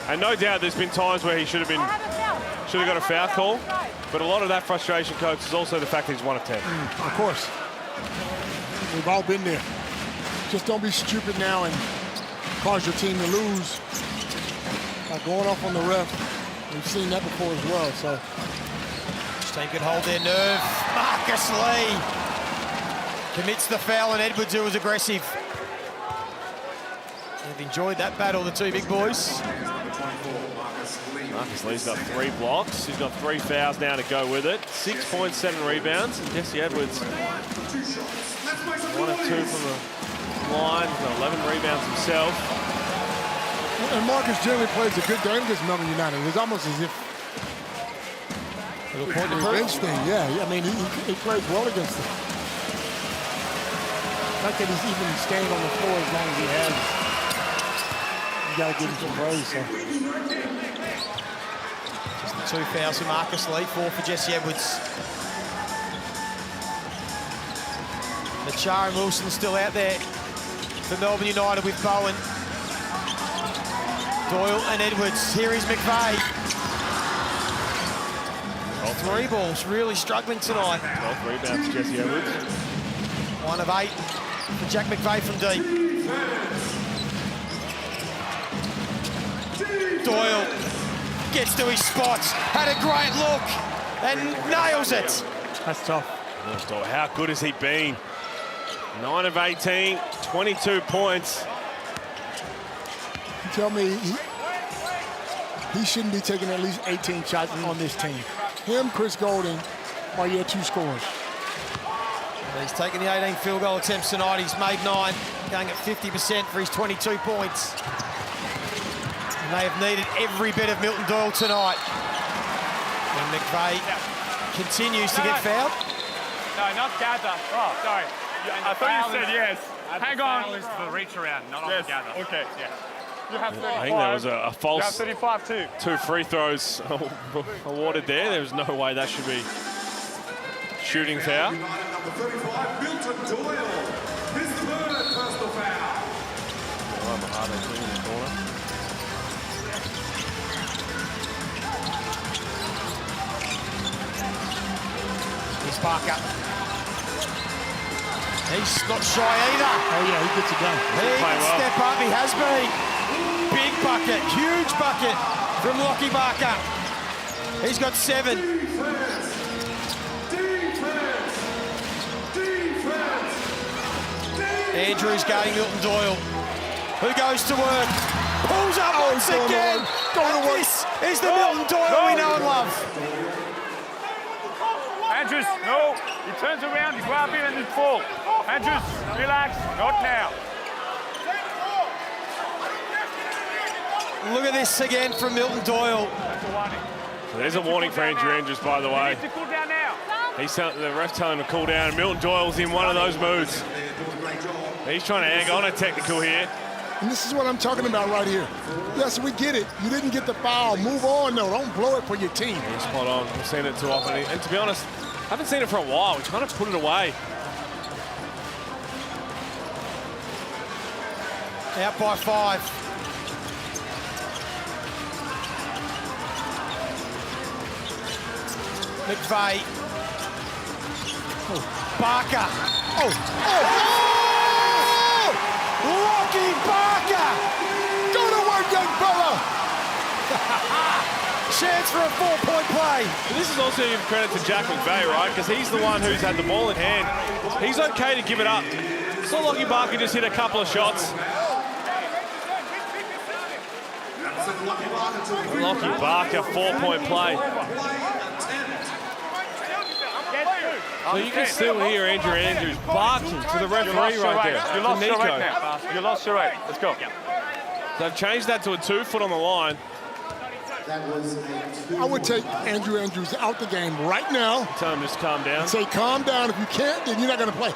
And no doubt there's been times where he should have got a foul call, but a lot of that frustration, coach, is also the fact that he's 1 of 10. Of course. We've all been there. Just don't be stupid now and cause your team to lose by going off on the ref. We've seen that before as well, so. Stein could hold their nerve. Marcus Lee commits the foul, and Edwards, who was aggressive. They've enjoyed that battle, the two big boys. Marcus Lee's got 3 blocks. He's got 3 fouls now to go with it. 6.7 rebounds. And Jesse Edwards, 1 of 2 from the line. He's got 11 rebounds himself. And Marcus generally plays a good game against Melbourne United. It's almost as if little point to bench thing. Yeah, I mean, he plays well against them. Not that he's even staying on the floor as long as he has. You got to give him some praise. So. Just the 2 fouls for Marcus Lee, 4 for Jesse Edwards. Machar and Wilson still out there for Melbourne United with Bowen. Doyle and Edwards. Here is McVeigh. 3 balls, really struggling tonight. 12 rebounds, Jesse Edwards. 1 of 8 Jack McVeigh from deep. Doyle gets to his spots, had a great look, and nails it. That's tough. Doyle, how good has he been? 9 of 18, 22 points. You tell me he shouldn't be taking at least 18 shots on this team. Him, Chris Golding, are your 2 scorers. He's taken the 18 field goal attempts tonight. He's made 9, going at 50% for his 22 points. And they have needed every bit of Milton Doyle tonight. And McVeigh continues to get fouled. No, not gather. Oh, sorry. I thought you said yes. Hang on. Foul is for reach around, not on the gather. Okay, yeah. You have 35. I think there was a false. You have 35 too. 2 free throws awarded there. There was no way that should be shooting foul. Number 35, Milton Doyle. His 3rd personal foul. Mojave King in the corner. Here's Parker. He's not shy either. Oh yeah, he gets it done. He can step up, he has been. Big bucket, huge bucket from Lockie Barker. He's got 7. Andrews guarding Milton Doyle, who goes to work, pulls up once again. This is the Milton Doyle we know and love. Andrews, no. He turns around, he grabs in and he falls. Andrews, relax, not now. Look at this again from Milton Doyle. There's a warning for Andrew Andrews, by the way. To cool down now. The ref telling him to cool down, and Milton Doyle's in one of those moves. He's trying to egg on a technical here. And this is what I'm talking about right here. Yes, we get it. You didn't get the foul. Move on, though. Don't blow it for your team. He's spot on. We've seen it too often. And to be honest, I haven't seen it for a while. We kind of put it away. Out by 5. McVeigh. Barker. Lockie Barker! Go to work, young fella! Chance for a 4-point play. And this is also give credit to Jack McVeigh, right? Because he's the one who's had the ball in hand. He's okay to give it up. It's not Lockie Barker just hit a couple of shots. Lockie Barker, 4-point play. So you can still hear Andrew Andrews barking to the referee right there. You lost your rate now. You lost your rate. Let's go. They've changed that to a 2-foot on the line. I would take Andrew Andrews out the game right now. Tell him just calm down. Say calm down. If you can't, then you're not going to play.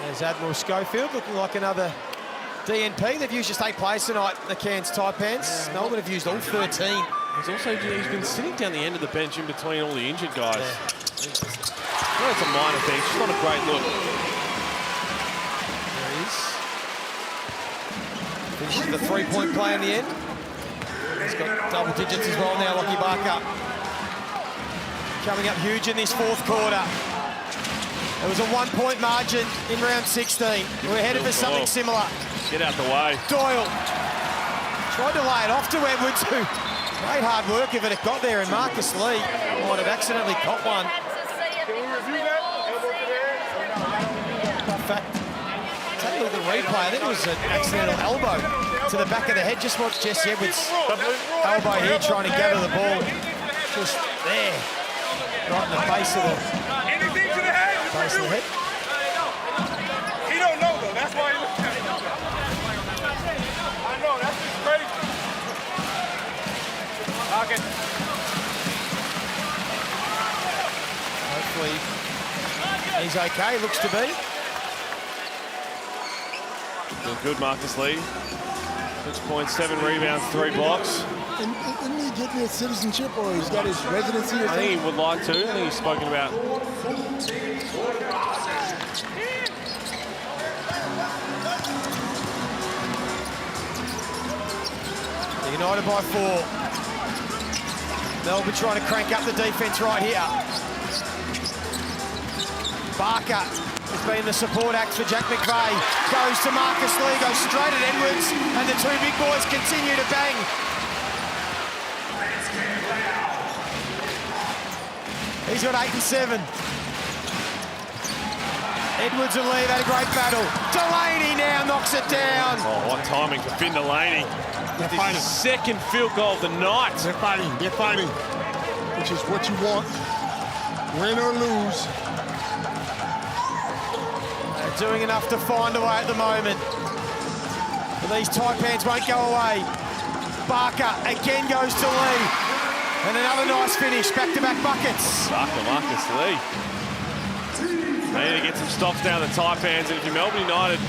There's Admiral Schofield looking like another DNP. They've used just 8 players tonight, the Cairns Taipans. Melbourne have used all 13. He's been sitting down the end of the bench in between all the injured guys. Yeah. Well, it's a minor thing. It's not a great look. There he is. Finishes the 3-point play in the end. He's got double digits as well now, Lockie Barker. Coming up huge in this 4th quarter. It was a 1-point margin in round 16. We're headed for something similar. Get out the way. Doyle tried to lay it off to Edwards, who made hard work of it. It got there, and Marcus Lee might have accidentally caught one. In fact, take a look at the replay. I think it was an accidental elbow to the back of the head. Just watch Jesse Edwards' elbow here trying to gather the ball. Just there, right in the base of the head. He don't know though. That's why he looks at it. I know. That's just crazy. Okay. Hopefully he's okay. Looks to be. Doing good, Marcus Lee. 6 points, 7 rebounds, 3 blocks. Isn't he getting his citizenship, or he's got his residency or something? I think he would like to. I think he's spoken about. United by 4. Melbourne trying to crank up the defense right here. Barker has been the support act for Jack McVeigh. Goes to Marcus Lee, goes straight at Edwards, and the two big boys continue to bang. He's got 8 and 7. Edwards and Lee had a great battle. Delaney now knocks it down. Oh, what timing for Finn Delaney. They're fighting. Second field goal of the night. They're fighting, which is what you want. Win or lose. They're doing enough to find a way at the moment. But these Taipans won't go away. Barker again goes to Lee. And another nice finish, back-to-back buckets. Barker, Marcus Lee. They need to get some stops down the Taipans, and if you're Melbourne United,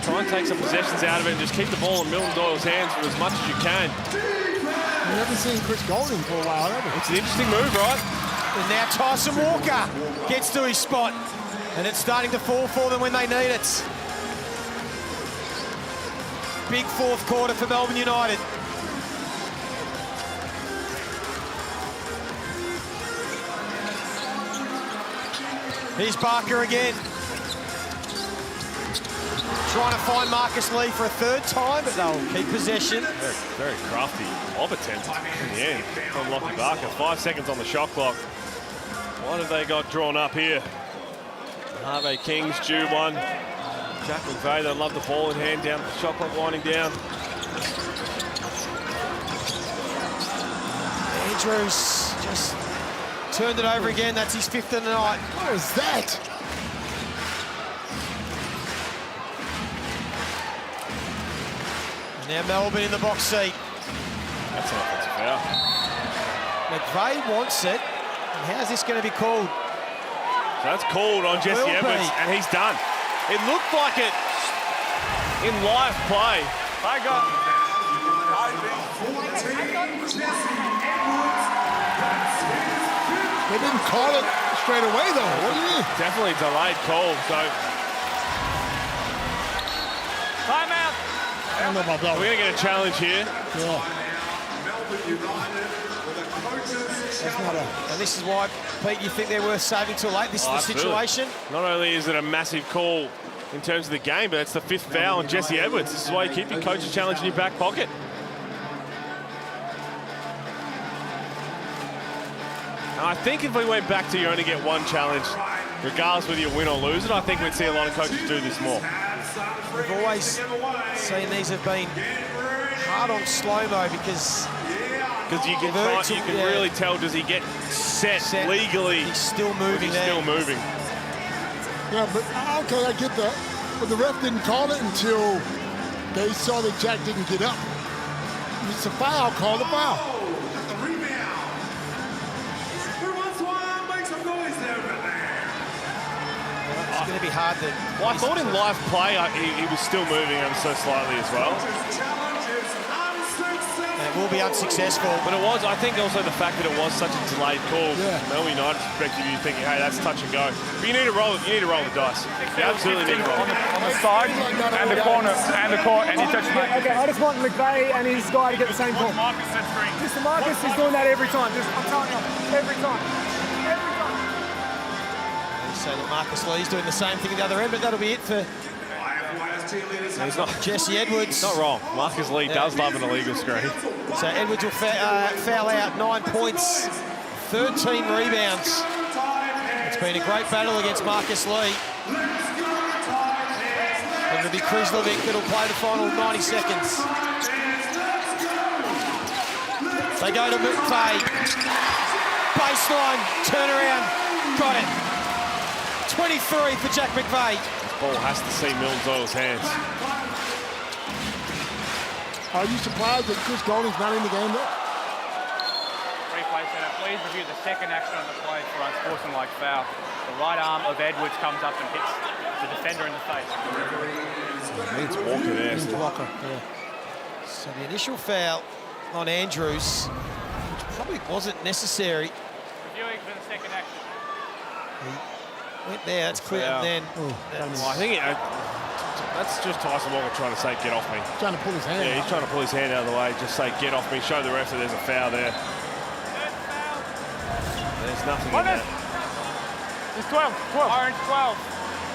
try and take some possessions out of it and just keep the ball in Milton Doyle's hands for as much as you can. We haven't seen Chris Golding for a while, have we? It's an interesting move, right? And now Tyson Walker gets to his spot, and it's starting to fall for them when they need it. Big fourth quarter for Melbourne United. Here's Barker again. Trying to find Marcus Lee for a third time, but they'll keep possession. Very, very crafty lob attempt in the end from Lockie Barker. 5 seconds on the shot clock. What have they got drawn up here? Harvey King's due one. Jack McVeigh, they'll love the ball in hand down. The shot clock winding down. Andrews just turned it over again. That's his 5th of the night. What is that? And now Melbourne in the box seat. That's an offensive foul. McVeigh wants it. And how's this going to be called? So that's called on Jesse Edwards, and he's done. It looked like it in live play. I got. They didn't call it straight away, though. What do you mean? Definitely delayed call, so. Timeout. I don't know about that. We're going to get a challenge here. Yeah. That's not a... And this is why, Pete, you think they're worth saving till late. This is the situation. Not only is it a massive call in terms of the game, but it's the 5th foul on Jesse Edwards. This is why you keep your coach's challenge in your back pocket. And I think if we went back to you only get one challenge, regardless whether you win or lose it, I think we'd see a lot of coaches do this more. We've always seen these have been hard on slow-mo because you can really tell, does he get set legally? He's still moving there. Still moving. Yeah, but okay, I get that. But the ref didn't call it until they saw that Jack didn't get up. If it's a foul, call the foul. It's going to be hard to... Well, I thought in live play he was still moving ever so slightly as well. And it will be unsuccessful. But it was, I think, also the fact that it was such a delayed call. Yeah. Melbourne United's perspective, you're thinking, hey, that's touch and go. But you need to roll it. You need to roll the dice. You absolutely need to roll it. On the side and the corner and the court, and he touched me. Okay, I just want McVeigh and his guy to get the same call. Mr. Marcus is doing that every time. I'm telling you, every time. Every time. So that Marcus Lee's doing the same thing at the other end, but that'll be it for Jesse Edwards. Not wrong. Marcus Lee does love an illegal screen. So Edwards will foul out, 9 points, 13 rebounds. It's been a great battle against Marcus Lee. And it'll be Krizlovic that'll play the final 90 seconds. They go to McVeigh. Baseline, turnaround, got it. 23 for Jack McVeigh. This ball has to see Milton Doyle's hands. Are you surprised that Chris Golding's not in the game though? Replay center, please review the second action on the play for unsportsmanlike foul. The right arm of Edwards comes up and hits the defender in the face. It's Walker there. Walker, yeah. So the initial foul on Andrews, which probably wasn't necessary. Reviewing for the second action. Went there, that's clear, and then... I think that's just Tyson Walker trying to say, get off me. Trying to pull his hand Yeah, he's trying to pull his hand out of the way, just say, get off me, show the ref that there's a foul there. There's nothing in that. It's 12. Orange 12.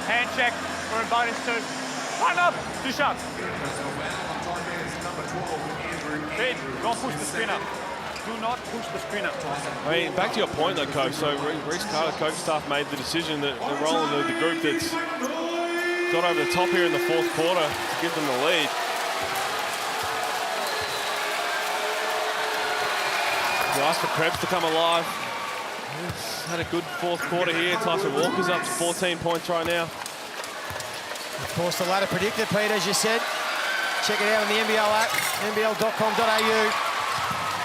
Hand check. We're in bonus 2. Line up. 2 shots. Pete, don't push the spinner. Do not push the spinner. I mean, back to your point though, Coach. So Reece Carter, coach staff, made the decision that they're rolling the group that's got over the top here in the fourth quarter to give them the lead. Nice for Krebs to come alive. He's had a good fourth quarter here. Tyson Walker's up to 14 points right now. Of course, the ladder predicted, Pete, as you said. Check it out on the NBL app, nbl.com.au.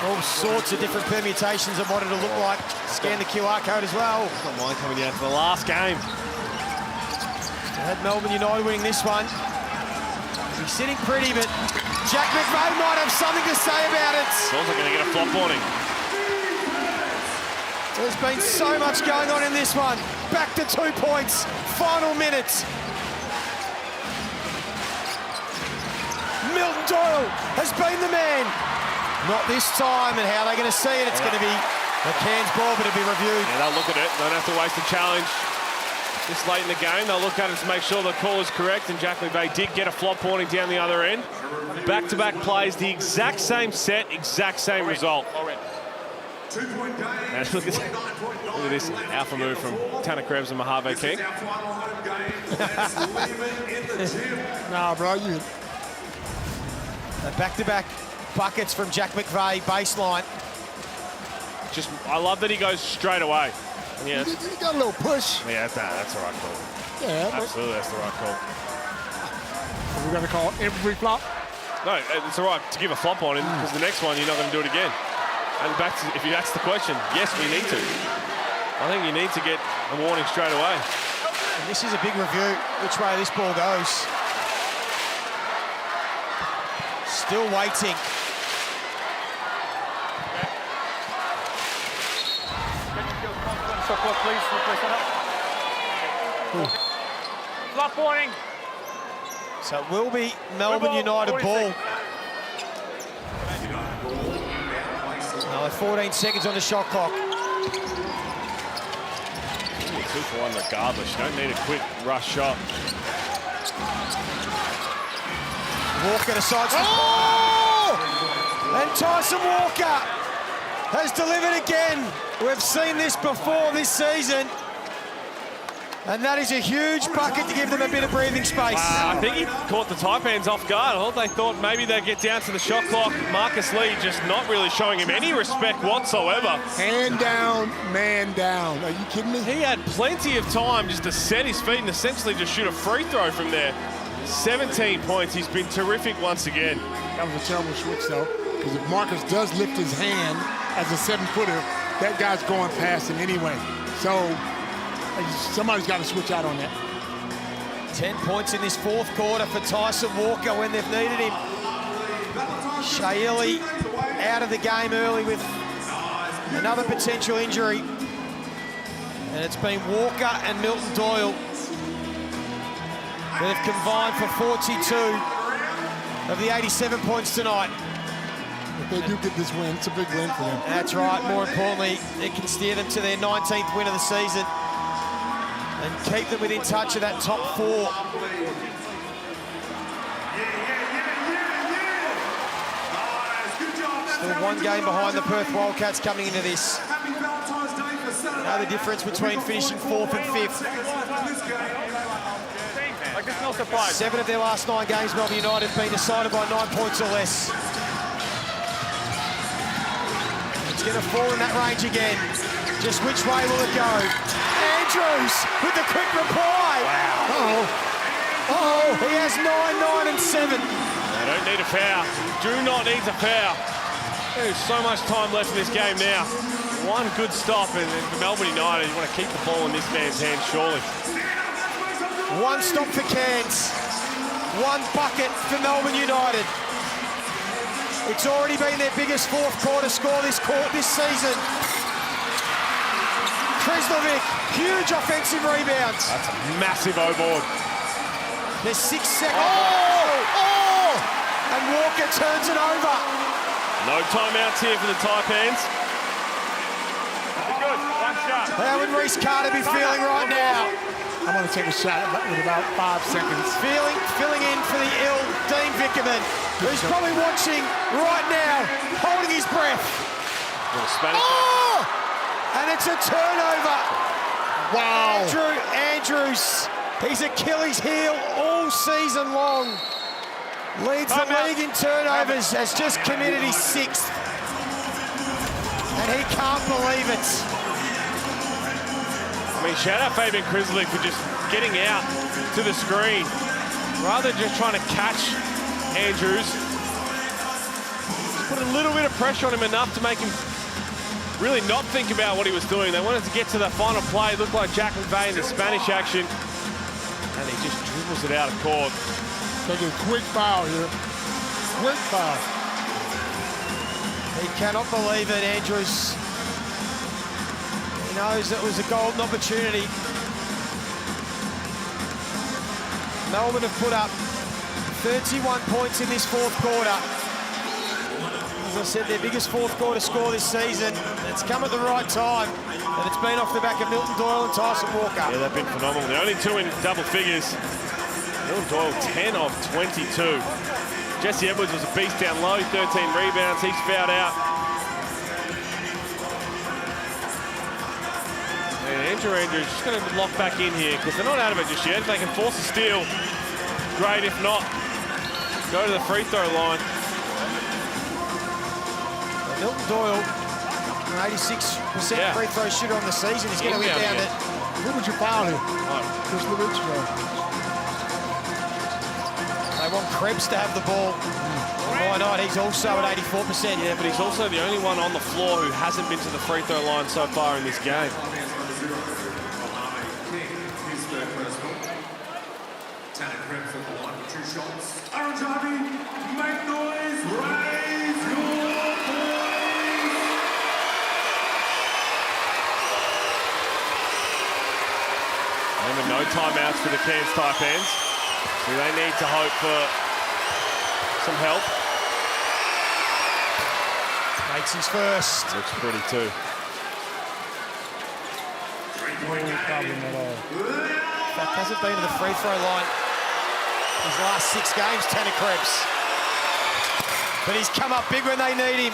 All sorts of different permutations of what it'll look like. Scan the QR code as well. Don't mind coming down to the last game. Had Melbourne United winning this one. He's sitting pretty, but Jack McVeigh might have something to say about it. It's also going to get a flop warning. There's been so much going on in this one. Back to 2 points, final minutes. Milton Doyle has been the man. Not this time, and how are they going to see it? It's going to be the Cairns ball, but it'll be reviewed. Yeah, they'll look at it. Don't have to waste the challenge. This late in the game, they'll look at it to make sure the call is correct, and Jack McVeigh did get a flop warning down the other end. Back-to-back plays, the exact same set, exact same result. And look at this alpha move from Tanner Krebs and Mojave King. Nah, bro, you... Back-to-back buckets from Jack McVeigh, baseline. Just, I love that he goes straight away. Yeah, he got a little push. Yeah, that's the right call. Yeah, absolutely, that's the right call. We're going to call every flop? No, it's all right to give a flop on him, because the next one, you're not going to do it again. And back to, if you ask the question, yes, we need to. I think you need to get a warning straight away. And this is a big review, which way this ball goes. Still waiting. Shot clock, please. Flop warning. So it will be Melbourne United ball. Another 14 seconds on the shot clock. 2 for 1 regardless. You don't need a quick rush shot. Walker decides to... And Tyson Walker has delivered again. We've seen this before this season. And that is a huge bucket to give them a bit of breathing space. I think he caught the Taipans off guard. I thought they thought maybe they'd get down to the shot clock. Marcus Lee just not really showing him any respect whatsoever. Hand down, man down. Are you kidding me? He had plenty of time just to set his feet and essentially just shoot a free throw from there. 17 points. He's been terrific once again. That was a terrible switch, though, because if Marcus does lift his hand as a 7-footer, that guy's going past him anyway. So somebody's got to switch out on that. 10 points in this fourth quarter for Tyson Walker when they've needed him. Shaili out of the game early with another potential injury. And it's been Walker and Milton Doyle. They've combined for 42 of the 87 points tonight. If they do get this win, it's a big win for them. That's right. More importantly, it can steer them to their 19th win of the season and keep them within touch of that top 4. Still 1 game behind the Perth Wildcats coming into this. Now the difference between finishing 4th and 5th. Like, it's no surprise. 7 of their last 9 games, Melbourne United, have been decided by 9 points or less. It's going to fall in that range again. Just which way will it go? Andrews with the quick reply. Wow. He has 9, 9 and 7. They don't need a foul. Do not need a foul. There's so much time left in this game now. 1 good stop, and for Melbourne United, you want to keep the ball in this man's hand, surely. 1 stop for Cairns. 1 bucket for Melbourne United. It's already been their biggest fourth quarter score this season. Kreslovic, huge offensive rebounds. That's a massive O-board. There's 6 seconds. And Walker turns it over. No timeouts here for the Taipans. Good. 1 How would Reese Carter be feeling right now? I'm going to take a shot with about 5 seconds. Filling in for the ill Dean Vickerman, who's probably watching right now, holding his breath. Oh! And it's a turnover. Wow. Andrews, his Achilles heel all season long. Leads the league in turnovers, has just committed his 6th. And he can't believe it. I mean, shout out Fabian Crisley for just getting out to the screen rather than just trying to catch Andrews. Just put a little bit of pressure on him, enough to make him really not think about what he was doing. They wanted to get to the final play. It looked like Jack McVeigh in the Spanish action. And he just dribbles it out of court. Taking a quick foul here. Quick foul. He cannot believe it, Andrews. He knows it was a golden opportunity. Melbourne have put up 31 points in this 4th quarter. As I said, their biggest 4th quarter score this season. It's come at the right time, and it's been off the back of Milton Doyle and Tyson Walker. Yeah, they've been phenomenal. The only 2 in double figures. Milton Doyle, 10 of 22. Jesse Edwards was a beast down low, 13 rebounds. He's fouled out. And Andrews just going to lock back in here because they're not out of it just yet. If they can force a steal, great. If not, go to the free throw line. Milton Doyle, an 86% free throw shooter on the season. He's going to get down it. Who would you foul here? Chris Levitch. They want Krebs to have the ball. Why not? He's also at 84%. Yeah, but he's also the only one on the floor who hasn't been to the free throw line so far in this game. Tanner Krebs at the line for 2 shots. Aaron Jarvie, make noise, raise your voice. Remember, no timeouts for the Cairns Taipans. So they need to hope for some help. Makes his first. Looks pretty too. No problem at all. In fact, hasn't been to the free throw line his last 6 games, Tanner Krebs. But he's come up big when they need him.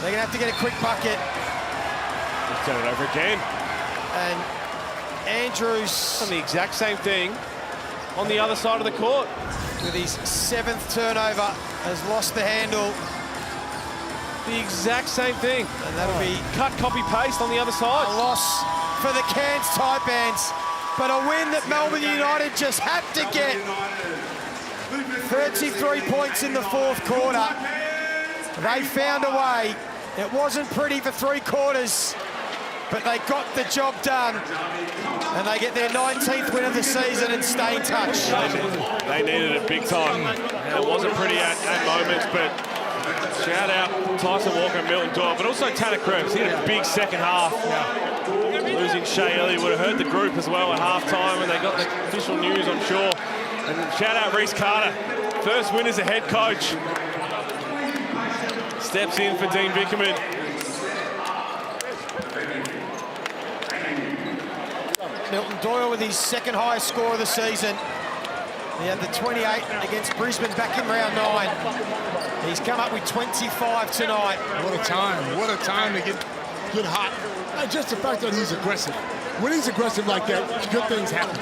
They're going to have to get a quick bucket. He's done it over again. And Andrews done the exact same thing on the other side of the court. With his 7th turnover, has lost the handle. The exact same thing. And that'll be cut, copy, paste on the other side. A loss for the Cairns Taipans, but a win that Melbourne United just had to get. 33 points in the 4th quarter. They found a way. It wasn't pretty for 3 quarters, but they got the job done. And they get their 19th win of the season and stay in touch. They needed it big time. And it wasn't pretty at moments, but shout out Tyson Walker and Milton Doyle, but also Tanner Krebs. He had a big second half. Losing Shea Elliott would have hurt the group as well at halftime, and they got the official news, I'm sure. And shout out Reese Carter. First win as a head coach. Steps in for Dean Vickerman. Milton Doyle with his 2nd highest score of the season. He had the 28 against Brisbane back in round 9. He's come up with 25 tonight. What a time. What a time to get hot. Not just the fact that he's aggressive. When he's aggressive like that, good things happen.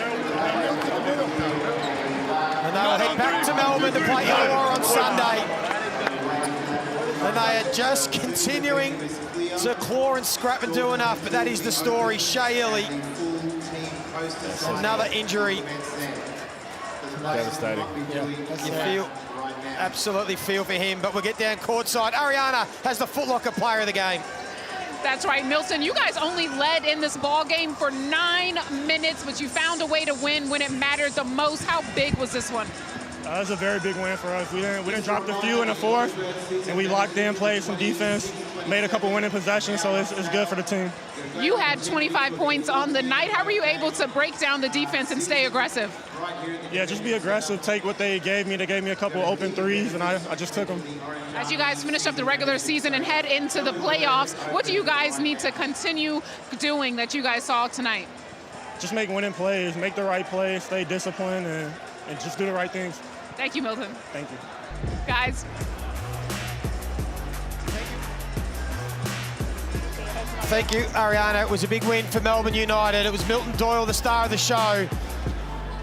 And they'll head back to Melbourne to play Illawarra on Sunday. And they are just continuing to claw and scrap and do enough, but that is the story. Shea Elliott, another injury. Devastating. You absolutely feel for him, but we'll get down courtside. Ariana has the Foot Locker player of the game. That's right, Milton. You guys only led in this ball game for 9 minutes, but you found a way to win when it mattered the most. How big was this one? That was a very big win for us. We didn't drop the few in the 4th, and we locked in, played some defense, made a couple winning possessions, so it's good for the team. You had 25 points on the night. How were you able to break down the defense and stay aggressive? Yeah, just be aggressive, take what they gave me. They gave me a couple open threes, and I just took them. As you guys finish up the regular season and head into the playoffs, what do you guys need to continue doing that you guys saw tonight? Just make winning plays, make the right plays, stay disciplined, and just do the right things. Thank you, Milton. Thank you. Guys. Thank you, Ariana. It was a big win for Melbourne United. It was Milton Doyle, the star of the show,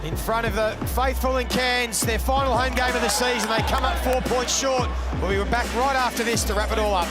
in front of the faithful in Cairns, their final home game of the season. They come up 4 points short. We'll be back right after this to wrap it all up.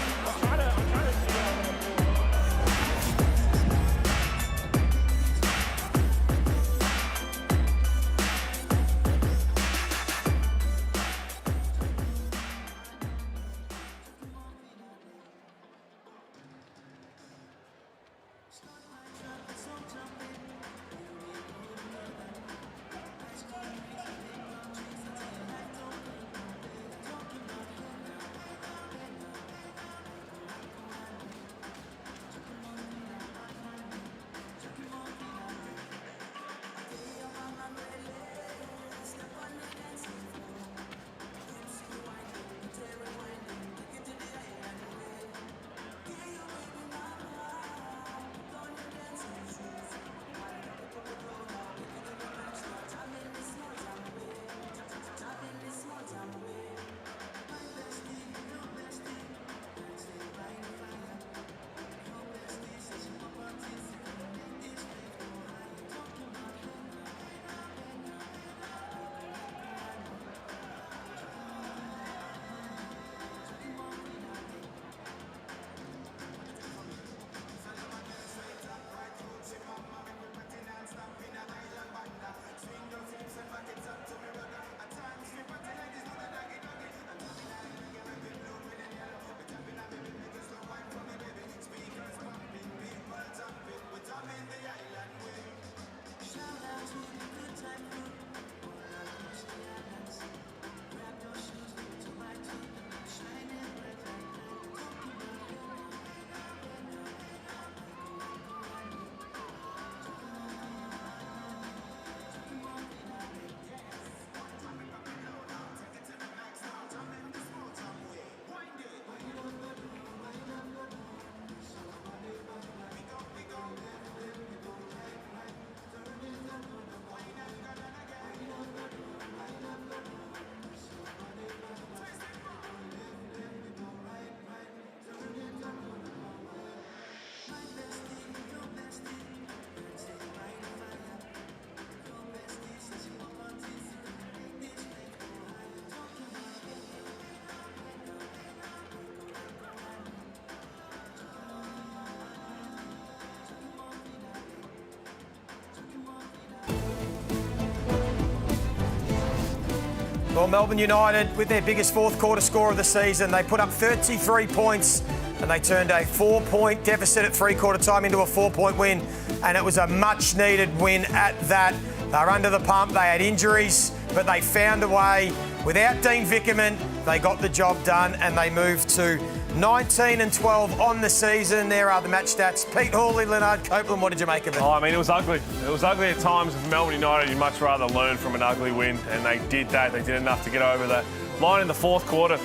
Well, Melbourne United, with their biggest fourth quarter score of the season, they put up 33 points and they turned a 4-point deficit at three-quarter time into a 4-point win, and it was a much-needed win at that. They were under the pump, they had injuries, but they found a way. Without Dean Vickerman, they got the job done and they moved to 19-12 on the season. There are the match stats. Pete Hawley, Leonard Copeland, what did you make of it? Oh, I mean, it was ugly. It was ugly at times. With Melbourne United, you'd much rather learn from an ugly win, and they did that. They did enough to get over that line in the fourth quarter.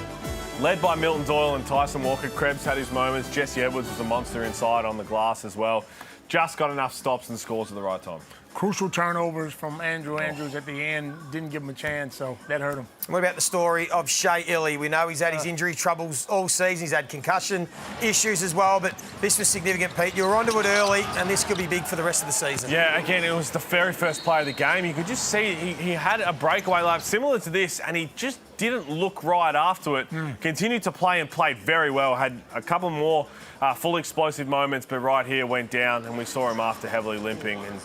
Led by Milton Doyle and Tyson Walker. Krebs had his moments. Jesse Edwards was a monster inside on the glass as well. Just got enough stops and scores at the right time. Crucial turnovers from Andrew Andrews at the end. Didn't give him a chance, so that hurt him. What about the story of Shea Illy? We know he's had his injury troubles all season. He's had concussion issues as well, but this was significant, Pete. You were onto it early, and this could be big for the rest of the season. Yeah, again, it was the very first play of the game. You could just see he had a breakaway lap similar to this, and he just didn't look right after it. Continued to play and played very well. Had a couple more full explosive moments, but right here went down, and we saw him after heavily limping. And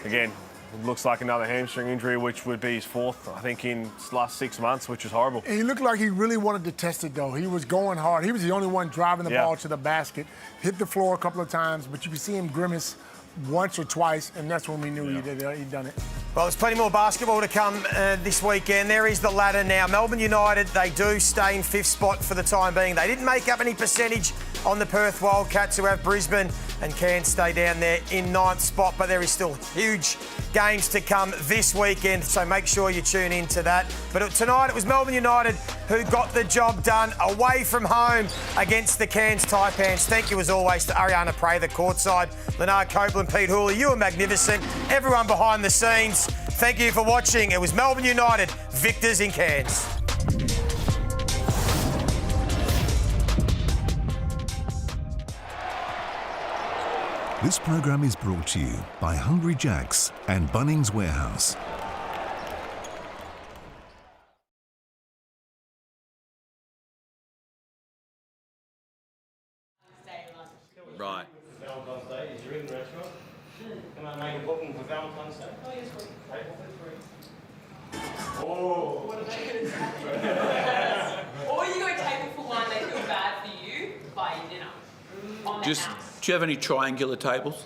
again, it looks like another hamstring injury, which would be his fourth, I think, in the last 6 months, which is horrible. And he looked like he really wanted to test it, though. He was going hard. He was the only one driving the ball to the basket. Hit the floor a couple of times, but you could see him grimace once or twice, and that's when we knew he'd done it. Well, there's plenty more basketball to come this weekend. There is the ladder now. Melbourne United, they do stay in fifth spot for the time being. They didn't make up any percentage on the Perth Wildcats, who have Brisbane, and Cairns stay down there in 9th spot. But there is still huge games to come this weekend, so make sure you tune in to that. But tonight it was Melbourne United who got the job done away from home against the Cairns Taipans. Thank you as always to Ariana Prey, the courtside, Leonard Copeland, Pete Hooley. You were magnificent. Everyone behind the scenes, thank you for watching. It was Melbourne United, victors in Cairns. This program is brought to you by Hungry Jack's and Bunnings Warehouse. Right. Valentine's Day is you're in the restaurant. Can I make a booking for Valentine's Day? Oh, yes, please. Table for 3. Oh. Or you go table for 1, they feel bad for you, buy you dinner. On the Just, house. do you have any triangular tables?